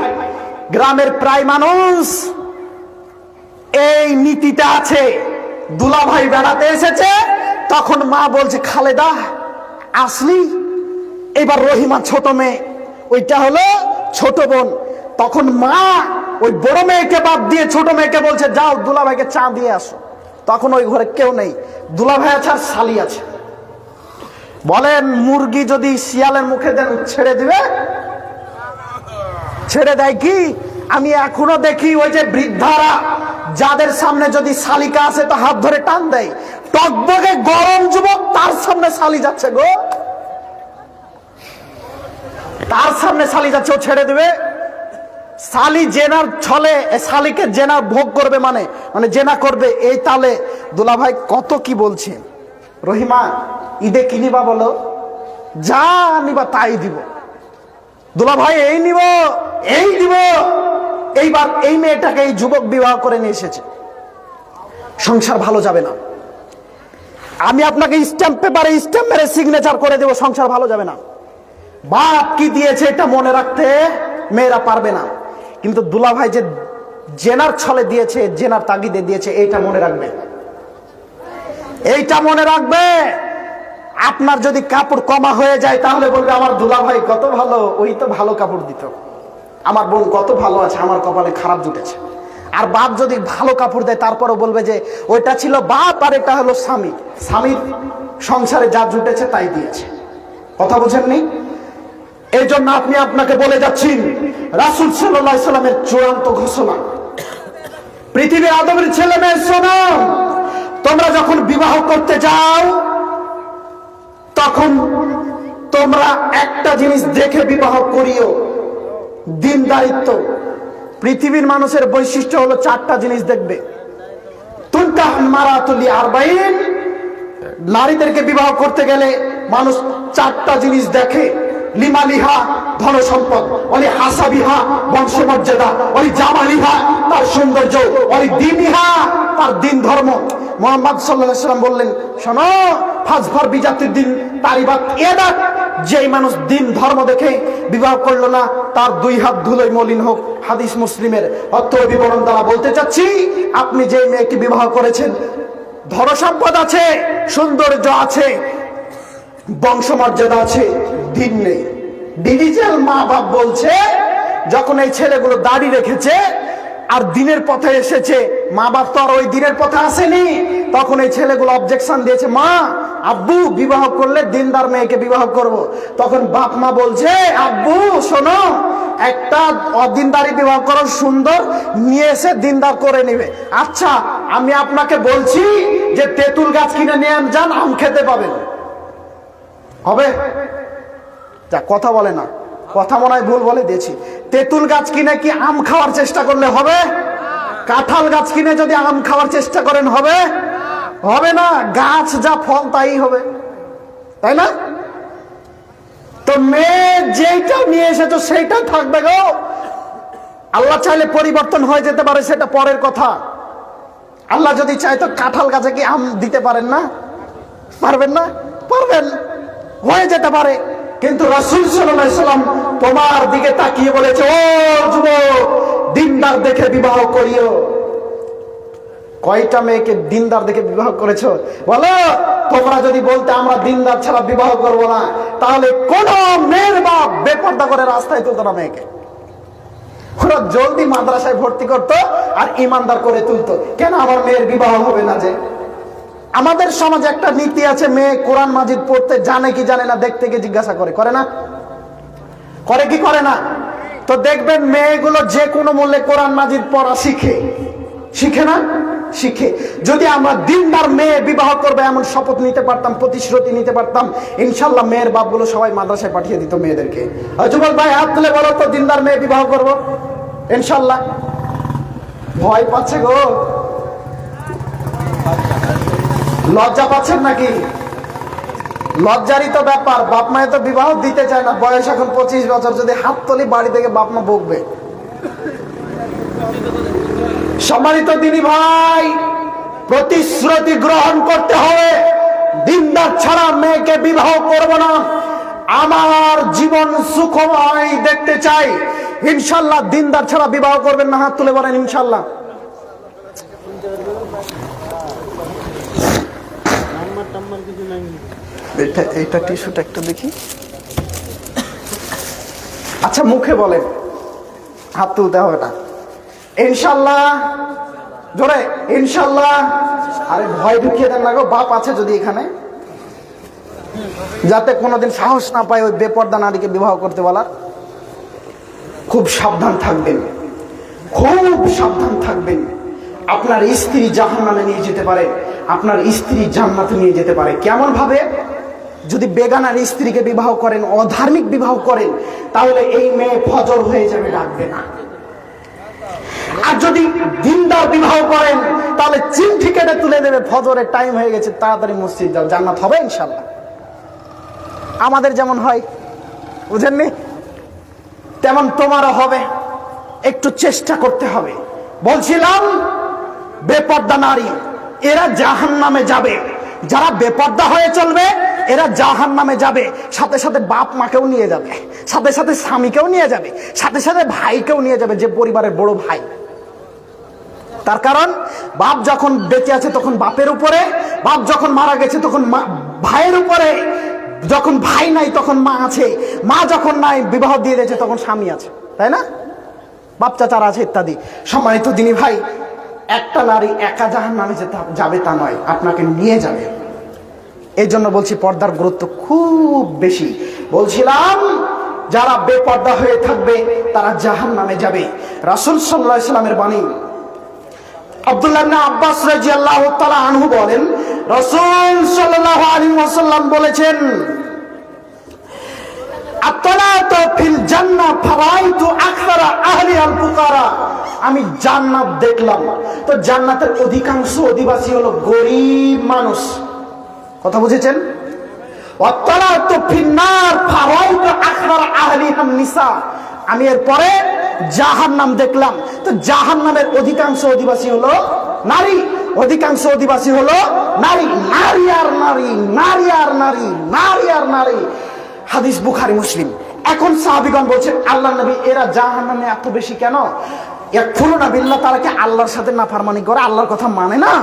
গ্রামের প্রায় মানুষ এই নীতিটা আছে। দুলাভাই বেড়াতে এসেছে, তখন মা বলছে, খালেদা আসলি? এবার রহিমা ছোট মেয়ে, ওইটা হলো ছোট বোন। তখন মা ওই বড় মেয়েকে বাদ দিয়ে ছোট মেয়েকে বলছে, যাও দুলাভাইকে চা দিয়ে আসো। তখন ওই ঘরে কেউ নেই, দুলাভাই আছে আর শালি আছে। বলেন, মুরগি যদি শিয়ালের মুখে দেন ছেড়ে দিবে? ছেড়ে দেয় কি? আমি এখনো দেখি ওই যে বৃদ্ধারা, যাদের সামনে যদি শালিকা আসে তো হাত ধরে টান দেয়। টকবগে গরম যুবক, তার সামনে শালি যাচ্ছে গো, তার সামনে শালি যাচ্ছে, ও ছেড়ে দিবে? শালি জেনার ছলে শালিকে জেনা ভোগ করবে, মানে জেনা করবে, এই তালে দুলাভাই কত কি বলছে। রহিমা, ঈদে কি নিবা বলো? যা নিবা তাই দিব। দুলাভাই এই নিব, এই দিব। এইবার এই মেয়েটাকে এই যুবক বিবাহ করে নিয়ে এসেছে, সংসার ভালো যাবে না। আমি আপনাকে স্ট্যাম্প পেপারে স্ট্যাম্প মেরে সিগনেচার করে দেব, সংসার ভালো যাবে না। বাপ কি দিয়েছে এটা মনে রাখতে মেয়েরা পারবে না, কিন্তু দুলাভাই যে জেনার ছলে দিয়েছে, জেনার তাগিদে দিয়েছে, এইটা মনে রাখবে, এইটা মনে রাখবে। আপনার যদি কাপড় কমা হয়ে যায় তাহলে বলবে, আমার দুলাভাই কত ভালো, ওই তো ভালো কাপড় দিত, আমার বোন কত ভালো আছে, আমার কপালে খারাপ জুটেছে। আর বাপ যদি ভালো কাপড় দেয় তারপরও বলবে যে ওইটা ছিল বাপ আর এটা হলো স্বামী, স্বামীর সংসারে যা জুটেছে তাই দিয়েছে। কথা বুঝেননি? এই জন্য আপনাকে বলে যাচ্ছি, রাসূল সাল্লাল্লাহু আলাইহি সাল্লামের চূড়ান্ত ঘোষণা, পৃথিবীর আদমের ছেলে মেয়ে শোনো, তোমরা যখন বিবাহ করতে যাও তখন তোমরা একটা জিনিস দেখে বিবাহ করিও, দিনদারিত্ব। পৃথিবীর মানুষের বৈশিষ্ট্য হলো চারটা জিনিস দেখবে। তুনকাহ মারাতুল আরবাইন, নারীদেরকে বিবাহ করতে গেলে মানুষ চারটা জিনিস দেখে। লিমালিহা, ধন সম্পদ, অলি হাসাবিহা, বংশমর্যাদা, অলি জামালিহা, তার সৌন্দর্য, অলি দিনিহা, তার দিন ধর্ম। মুহাম্মদ সাল্লাল্লাহু আলাইহি ওয়াসাল্লাম বললেন, শোনো, ফাজফার বিজাতির দিন তারিবাত ইয়াদাক, যেই মানুষ দিন ধর্ম দেখে বিবাহ করলো না তার দুই হাত ধুলোয় মলিন হোক। হাদিস মুসলিমের অর্থ বিবরণ দ্বারা বলতে চাচ্ছি, আপনি যে মেয়েকে বিবাহ করেছেন, ধন সম্পদ আছে, সৌন্দর্য আছে, বংশমর্যাদা আছে, দিন নেই। ডিজিটাল মা বাপ বলছে, যখন এই ছেলেগুলো দাড়ি রেখেছে আর দিনের পথে এসেছে, মা বাপ তো আর ওই দিনের পথে আসেনি, তখন এই ছেলেগুলো অবজেকশন দিয়েছে, মা আব্বু বিবাহ করলে দিনদার মেয়েকে বিবাহ করব। তখন বাপ মা বলছে, আব্বু শোনো, একটা অদিনদারি বিবাহ করো, সুন্দর নিয়ে এসে দিনদার করে নিবে। আচ্ছা, আমি আপনাকে বলছি যে তেঁতুল গাছ কিনে নিয়ে যান, আম খেতে পাবেন, হবে? যা কথা বলে না, কথা মনে হয় ভুল বলে দিয়েছি। তেঁতুল গাছ কিনে কি আম খাওয়ার চেষ্টা করলে হবে? কাঁঠাল গাছ কিনে যদি আম খাওয়ার চেষ্টা করেন হবে? হবে না। গাছ যা ফল তাই হবে, তাই না? তো মেয়ে যেটা নিয়ে এসেছো সেইটা থাকবে গো। আল্লাহ চাইলে পরিবর্তন হয়ে যেতে পারে, সেটা পরের কথা। আল্লাহ যদি চায় তো কাঁঠাল গাছে কি আম দিতে পারেন না? পারবেন না? পারবেন, হয়ে যেতে পারে। কিন্তু রাসূল সাল্লাল্লাহু আলাইহি সাল্লাম তোমার দিকে তাকিয়ে বলেছে, ও যুবক, দিনদার দেখে বিবাহ করিও। কয়টা মেয়েকে দিনদার দেখে বিবাহ করেছো বলো? তোমরা যদি বলতে আমরা দিনদার ছাড়া বিবাহ করব না, তাহলে কোন মেয়ের বাপ বেপর্দা করে রাস্তায় তুলতো না মেয়েকে। ওরা জলদি মাদ্রাসায় ভর্তি করতো আর ইমানদার করে তুলতো। কেন আমার মেয়ের বিবাহ হবে না? যে আমাদের সমাজে একটা নীতি আছে, মেয়ে কোরআন মাজিদ পড়তে জানে কি জানে না দেখতে গিয়ে জিজ্ঞাসা করে, করে না? করে কি করে না? তো দেখবেন মেয়েগুলো যে কোনো মূল্যে কোরআন মাজিদ পড়া শিখে, শিখে না? শিখে। যদি আমরা দিনদার মেয়ে বিবাহ করবে এমন শপথ নিতে পারতাম, প্রতিশ্রুতি নিতে পারতাম, ইনশাল্লাহ মেয়ের বাপগুলো সবাই মাদ্রাসায় পাঠিয়ে দিত মেয়েদেরকে। যুবক ভাই হাত তুলে বলো তো, দিনদার মেয়ে বিবাহ করবো ইনশাল্লাহ। ভয় পাচ্ছে গো, লজ্জা পাচ্ছেন নাকি? লজ্জারই তো ব্যাপার। বাপ মায়ে তো বিবাহ দিতে চায় না। বয়স এখন 25 বছর, যদি হাত তুলি বাড়ি থেকে বাপ মা বকবে। সম্মানিত দিনী ভাই, প্রতিশ্রুতি গ্রহণ করতে হবে। দিনদার ছাড়া মেয়েকে বিবাহ করব না। আমার জীবন সুখময় দেখতে চাই, ইনশাল্লাহ দিনদার ছাড়া বিবাহ করবেন না। হাত তুলে বলেন ইনশাল্লাহ। এটা টিস্যুটা একটু দেখি। আচ্ছা মুখে বলেন, হাত তুলতে হবে না। ইনশাল্লাহ, জোরে ইনশাল্লাহ। আরে ভয় ঢুকিয়ে দেন না গো, বাপ আছে যদি এখানে, যাতে কোনোদিন সাহস না পায় ওই বেপর্দা নারীকে বিবাহ করতে বলার। খুব সাবধান থাকবেন, খুব সাবধান থাকবেন। আপনার স্ত্রী জাহান্নামে নিয়ে যেতে পারে, আপনার স্ত্রী জান্নাতে নিয়ে যেতে পারে। কেমন ভাবে? যদি বেগানার স্ত্রীকে বিবাহ করেন, অধার্মিক বিবাহ করেন, তাহলে এই মেয়ে ফজর হয়ে যাবে, ডাকবে না। আর যদি দিনদার বিবাহ করেন, তাহলে চিঠি কেটে তুলে দেবে, ফজরের টাইম হয়ে গেছে, তাড়াতাড়ি মসজিদ যাও, জান্নাত হবে ইনশাল্লাহ। আমাদের যেমন হয়, বুঝেননি? তেমন তোমারও হবে। একটু চেষ্টা করতে হবে। বলছিলাম বেপর্দা নারী এরা জাহান্নামে যাবে। যারা বেপর্দা হয়ে চলবে এরা জাহান্নামে যাবে। সাথে সাথে বাপ মাকেও নিয়ে যাবে, সাথে সাথে স্বামীকেও নিয়ে যাবে, সাথে সাথে ভাইকেও নিয়ে যাবে, যে পরিবারের বড় ভাই। তার কারণ বাপ যখন বেঁচে আছে তখন বাপের উপরে, বাপ যখন মারা গেছে তখন ভাইয়ের উপরে, যখন ভাই নাই তখন মা আছে, মা যখন নাই বিবাহ দিয়ে দিয়েছে তখন স্বামী আছে, তাই না? বাপ চাচারা আছে ইত্যাদি। সম্মানিত দিনী ভাই, একটা নারী একা জাহান্নামে যাবে তা নয়, আপনাকে নিয়ে যাবে। এই জন্য বলছি পর্দার গুরুত্ব খুব বেশি। বলছিলাম যারা বেপর্দা হয়ে থাকবে তারা জাহান্নামে যাবে। রাসূল সাল্লাল্লাহু আলাইহি ওয়াসাল্লামের বাণী, আব্দুল্লাহ ইবনে আব্বাস রাদিয়াল্লাহু তাআলা আনহু বলেন, রাসূল সাল্লাল্লাহু আলাইহি ওয়াসাল্লাম বলেছেন, আত-তালাতু ফিল জান্নাহ ফারাইতু আকসারা আহলিহাল ফুকারা। আমি জান্নাত দেখলাম, তো জান্নাতের অধিকাংশ অধিবাসী হলো গরীব মানুষ। কথা বুঝেছেন? আত-তালাতু ফিন নার ফারাইতু আকসারা আহলিহান নিসা। আমি এরপরে জাহান্নাম দেখলাম, তো জাহান্নামের অধিকাংশ অধিবাসী হলো নারী, অধিকাংশ অধিবাসী হলো নারী। নারী আর নারী, নারী আর নারী, নারী আর নারী। হাদিস বুখারী মুসলিম। এখন সাহাবীগণ বলছেন, আল্লাহর নবী এরা জাহান্নামে এত বেশি কেন? ইয়াকফুরুনা বিল্লাহ, তারা কি আল্লাহর সাথে নাফরমানি করে, আল্লাহর কথা মানে না?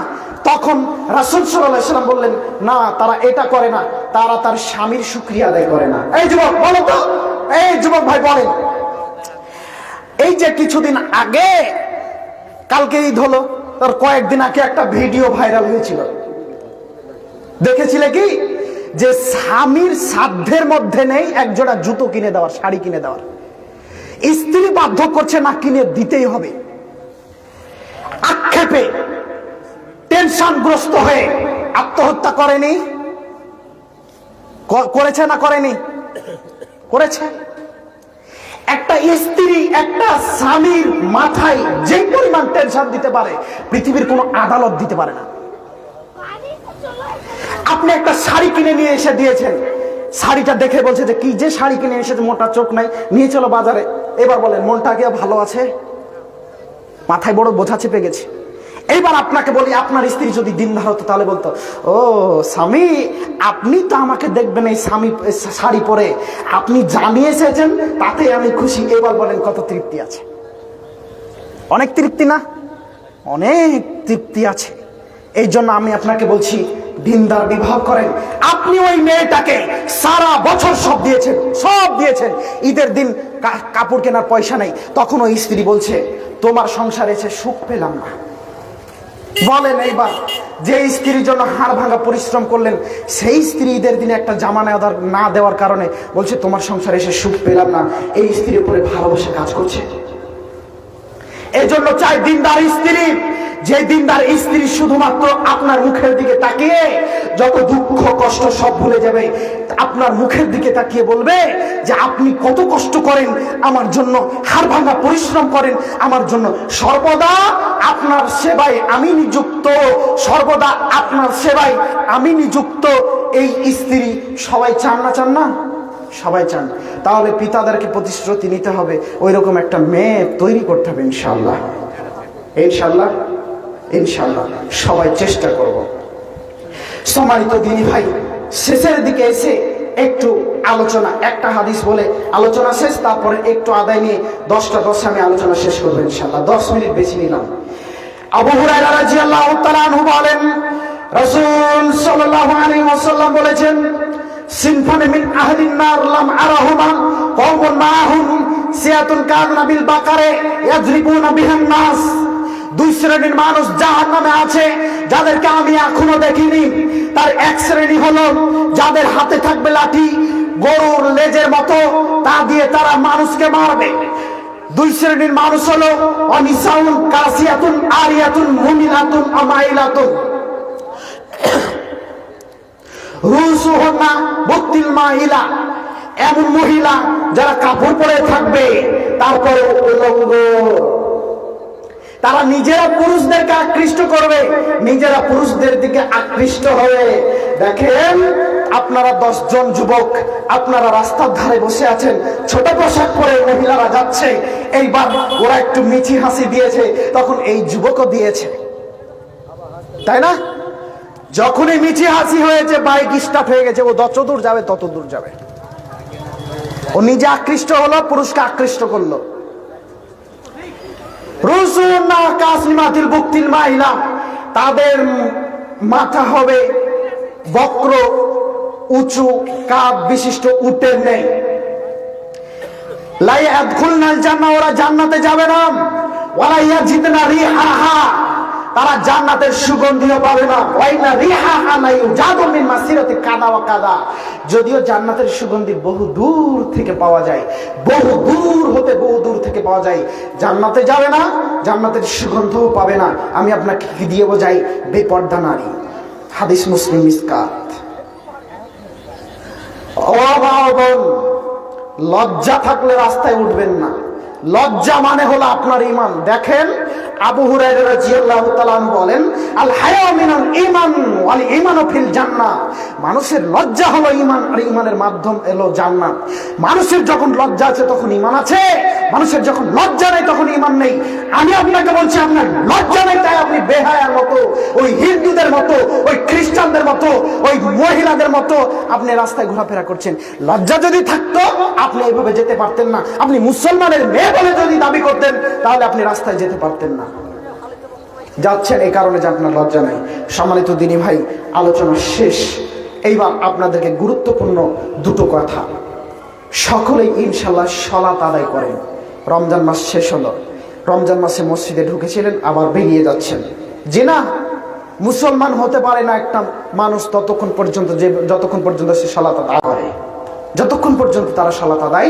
তখন রাসূল সাল্লাল্লাহু আলাইহি ওয়াসাল্লাম বললেন, না তারা এটা করে না, তারা তার স্বামীর শুকরিয়া আদায় করে না। এই যুবক বলো তো, এই যুবক ভাই বলেন, এই যে কিছুদিন আগে, কালকে ঈদ হলো, তার কয়েকদিন আগে একটা ভিডিও ভাইরাল হয়েছিল, দেখেছিলে কি? যে স্বামীর সাধ্যের মধ্যে নেই একজোড়া জুতো কিনে দেওয়ার, শাড়ি কিনে দেওয়ার, স্ত্রী বাধ্য করছে না, কিনে দিতেই হবে। আক্ষেপে টেনশনগ্রস্ত হয়ে আত্মহত্যা করেনি? করেছে না করেনি? করেছে। একটা স্ত্রী একটা স্বামীর মাথায় যে পরিমাণ টেনশন দিতে পারে পৃথিবীর কোনো আদালত দিতে পারে না। আপনি একটা শাড়ি কিনে নিয়ে এসে দিয়েছেন, শাড়িটা দেখে বলছে যে কি যে শাড়ি কিনে এসেছে, মোটা চোখ নাই, নিয়ে চলো বাজারে। এবার বলেন মনটা কি ভালো আছে? মাথায় বড় বোঝা চেপে গেছে। এইবার আপনাকে বলি, আপনার স্ত্রী যদি দিনদার হতো তাহলে বলতো, ও স্বামী আপনি তো আমাকে দেখবেন এই স্বামী শাড়ি পরে, আপনি জানিয়ে এসেছেন তাতে আমি খুশি। এবার বলেন কত তৃপ্তি আছে? অনেক তৃপ্তি না? অনেক তৃপ্তি আছে। এই জন্য আমি আপনাকে বলছি দিনদার বিবাহ করেন। আপনি ওই মেয়েটাকে সারা বছর সব দিয়েছেন, ঈদের দিন কাপড় কেনার পয়সা নেই, তখন ওই স্ত্রী বলছে তোমার সংসারে এসে সুখ পেলাম না। বলেন এইবার যে স্ত্রীর জন্য হাড় ভাঙা পরিশ্রম করলেন, সেই স্ত্রী ঈদের দিনে একটা জামা না দেওয়ার কারণে বলছে তোমার সংসারে এসে সুখ পেলাম না, এই স্ত্রীর উপরে ভালোবেসে কাজ করছে। এই জন্য চাই দিনদার স্ত্রী, যে দিনদার স্ত্রী শুধুমাত্র আপনার মুখের দিকে তাকিয়ে যত দুঃখ কষ্ট সব ভুলে যাবে, আপনার মুখের দিকে তাকিয়ে বলবে যে আপনি কত কষ্ট করেন আমার জন্য, হাড় ভাঙা পরিশ্রম করেন আমার জন্য, সর্বদা আপনার সেবায় আমি নিযুক্ত, সর্বদা আপনার সেবায় আমি নিযুক্ত। এই স্ত্রী সবাই চান না? চান না? সবাই চান। তাহলে পিতাদেরকে প্রতিশ্রুতি নিতে হবে, ওই রকম একটা মেয়ে তৈরি করতে হবে ইনশাআল্লাহ। ইনশাআল্লাহ ইনশাআল্লাহ সবাই চেষ্টা করব। সম্মানিত দিনী ভাই, শেষের দিকে এসে একটু আলোচনা, একটা হাদিস বলে আলোচনা শেষ, তারপরে একটু আদায় নিয়ে 10টা আমি আলোচনা শেষ করবো ইনশাআল্লাহ। 10 মিনিট বেশি নিলাম। আবু হুরায়রা রাদিয়াল্লাহু তাআলা আনহু বলেন, রাসূল সাল্লাল্লাহু আলাইহি ওয়াসাল্লাম বলেছেন, সিনফানে মিন আহলিন নার লাম আরাহুমা কওমুন মাআহুম সিয়াতুন কানা বিল বাকারে ইয়াজরিবুনা বিহান নাস। 2 শ্রেণীর মানুষ জাহান্নামে আছে যাদেরকে আমি এখনো দেখিনি। তার এক শ্রেণী হলো যাদের হাতে থাকবে লাঠি গরুর লেজের মতো, তা দিয়ে তারা মানুষকে মারবে। 2 শ্রেণীর মানুষ হলো অনিসাউন কাসিয়াতুন আরিয়াতুন মুমিনাতুন আমাইলাতুন রুসুহুন্না বুক্তিল মাহিলা। এমন মহিলা যারা কাপড় পরে থাকবে তারপরে উলঙ্গ, তারা নিজেরা পুরুষদেরকে আকৃষ্ট করবে, নিজেরা পুরুষদের দিকে আকৃষ্ট হবে। দেখেন আপনারা 10 জন যুবক আপনারা রাস্তার ধারে বসে আছেন, ছোট পোশাক পরে মহিলারা যাচ্ছে, এইবার ওরা একটু মিছি হাসি দিয়েছে, তখন এই যুবকও দিয়েছে, তাই না? যখনই মিছি হাসি হয়েছে, বাইক স্টার্ট হয়ে গেছে, ও যত দূর যাবে তত দূর যাবে। ও নিজে আকৃষ্ট হলো, পুরুষকে আকৃষ্ট করলো। রুসুনা কাসিমাতিল বুক্তিল মাইলা, তাদের মাথা হবে বক্র উঁচু কাঁধ বিশিষ্ট উটের নেই। লা ইয়াদখুলনাল জান্নাহ, ওরা জান্নাতে যাবে না। ওয়ালা ইয়াজিদনা রিহাহা, তারা জান্নাতের সুগন্ধিও পাবে না। ওয়াইনা রিহাহা লা ইউজাদু মিন মাসিরাতি কাদা ওয়া কাদা, যদিও জান্নাতের সুগন্ধি বহু দূর থেকে পাওয়া যায়, বহু দূর থেকে পাওয়া যায়, জান্নাতে যাবে না, জান্নাতের সুগন্ধও পাবে না। আমি আপনাকে কি দিয়ে বোঝাই? বেপর্দা নারী। হাদিস মুসলিম মিসকাত। লজ্জা থাকলে রাস্তায় উঠবেন না। লজ্জা মানে হলো আপনার ঈমান। দেখেন আবু হুরায়রা রাদিয়াল্লাহু তাআলা আনহু বলেন, আল হায়া মিনাল ঈমান ওয়াল ঈমানু ফিল জান্নাহ। মানুষের লজ্জা হলো ঈমান, আর ঈমানের মাধ্যম হলো জান্নাত। মানুষের যখন লজ্জা আছে তখন ঈমান আছে, মানুষের যখন লজ্জা নেই তখন ঈমান নেই। আমি আপনাকে বলছি আপনার লজ্জা নেই, তাই আপনি বেহায়ার মতো, ওই হিন্দুদের মতো, ওই খ্রিস্টানদের মতো, ওই মহিলাদের মতো আপনি রাস্তায় ঘোরাফেরা করছেন। লজ্জা যদি থাকতো আপনি এইভাবে যেতে পারতেন না। আপনি মুসলমানের মেয়ে বলে যদি দাবি করতেন তাহলে আপনি রাস্তায় যেতে পারতেন না। যাচ্ছেন এই কারণে যে আপনার লজ্জা নাই। সম্মানিত দিনী ভাই, আলোচনা শেষ। এইবার আপনাদেরকে গুরুত্বপূর্ণ 2টো কথা। সকলেই ইনশাআল্লাহ সালাত আদায় করেন। রমজান মাস শেষ হলো, রমজান মাসে মসজিদে ঢুকেছিলেন, আবার বেরিয়ে যাচ্ছেন। যে না, মুসলমান হতে পারে না একটা মানুষ যতক্ষণ পর্যন্ত সে সালাত আদায় করে, যতক্ষণ পর্যন্ত তারা সালাত আদায়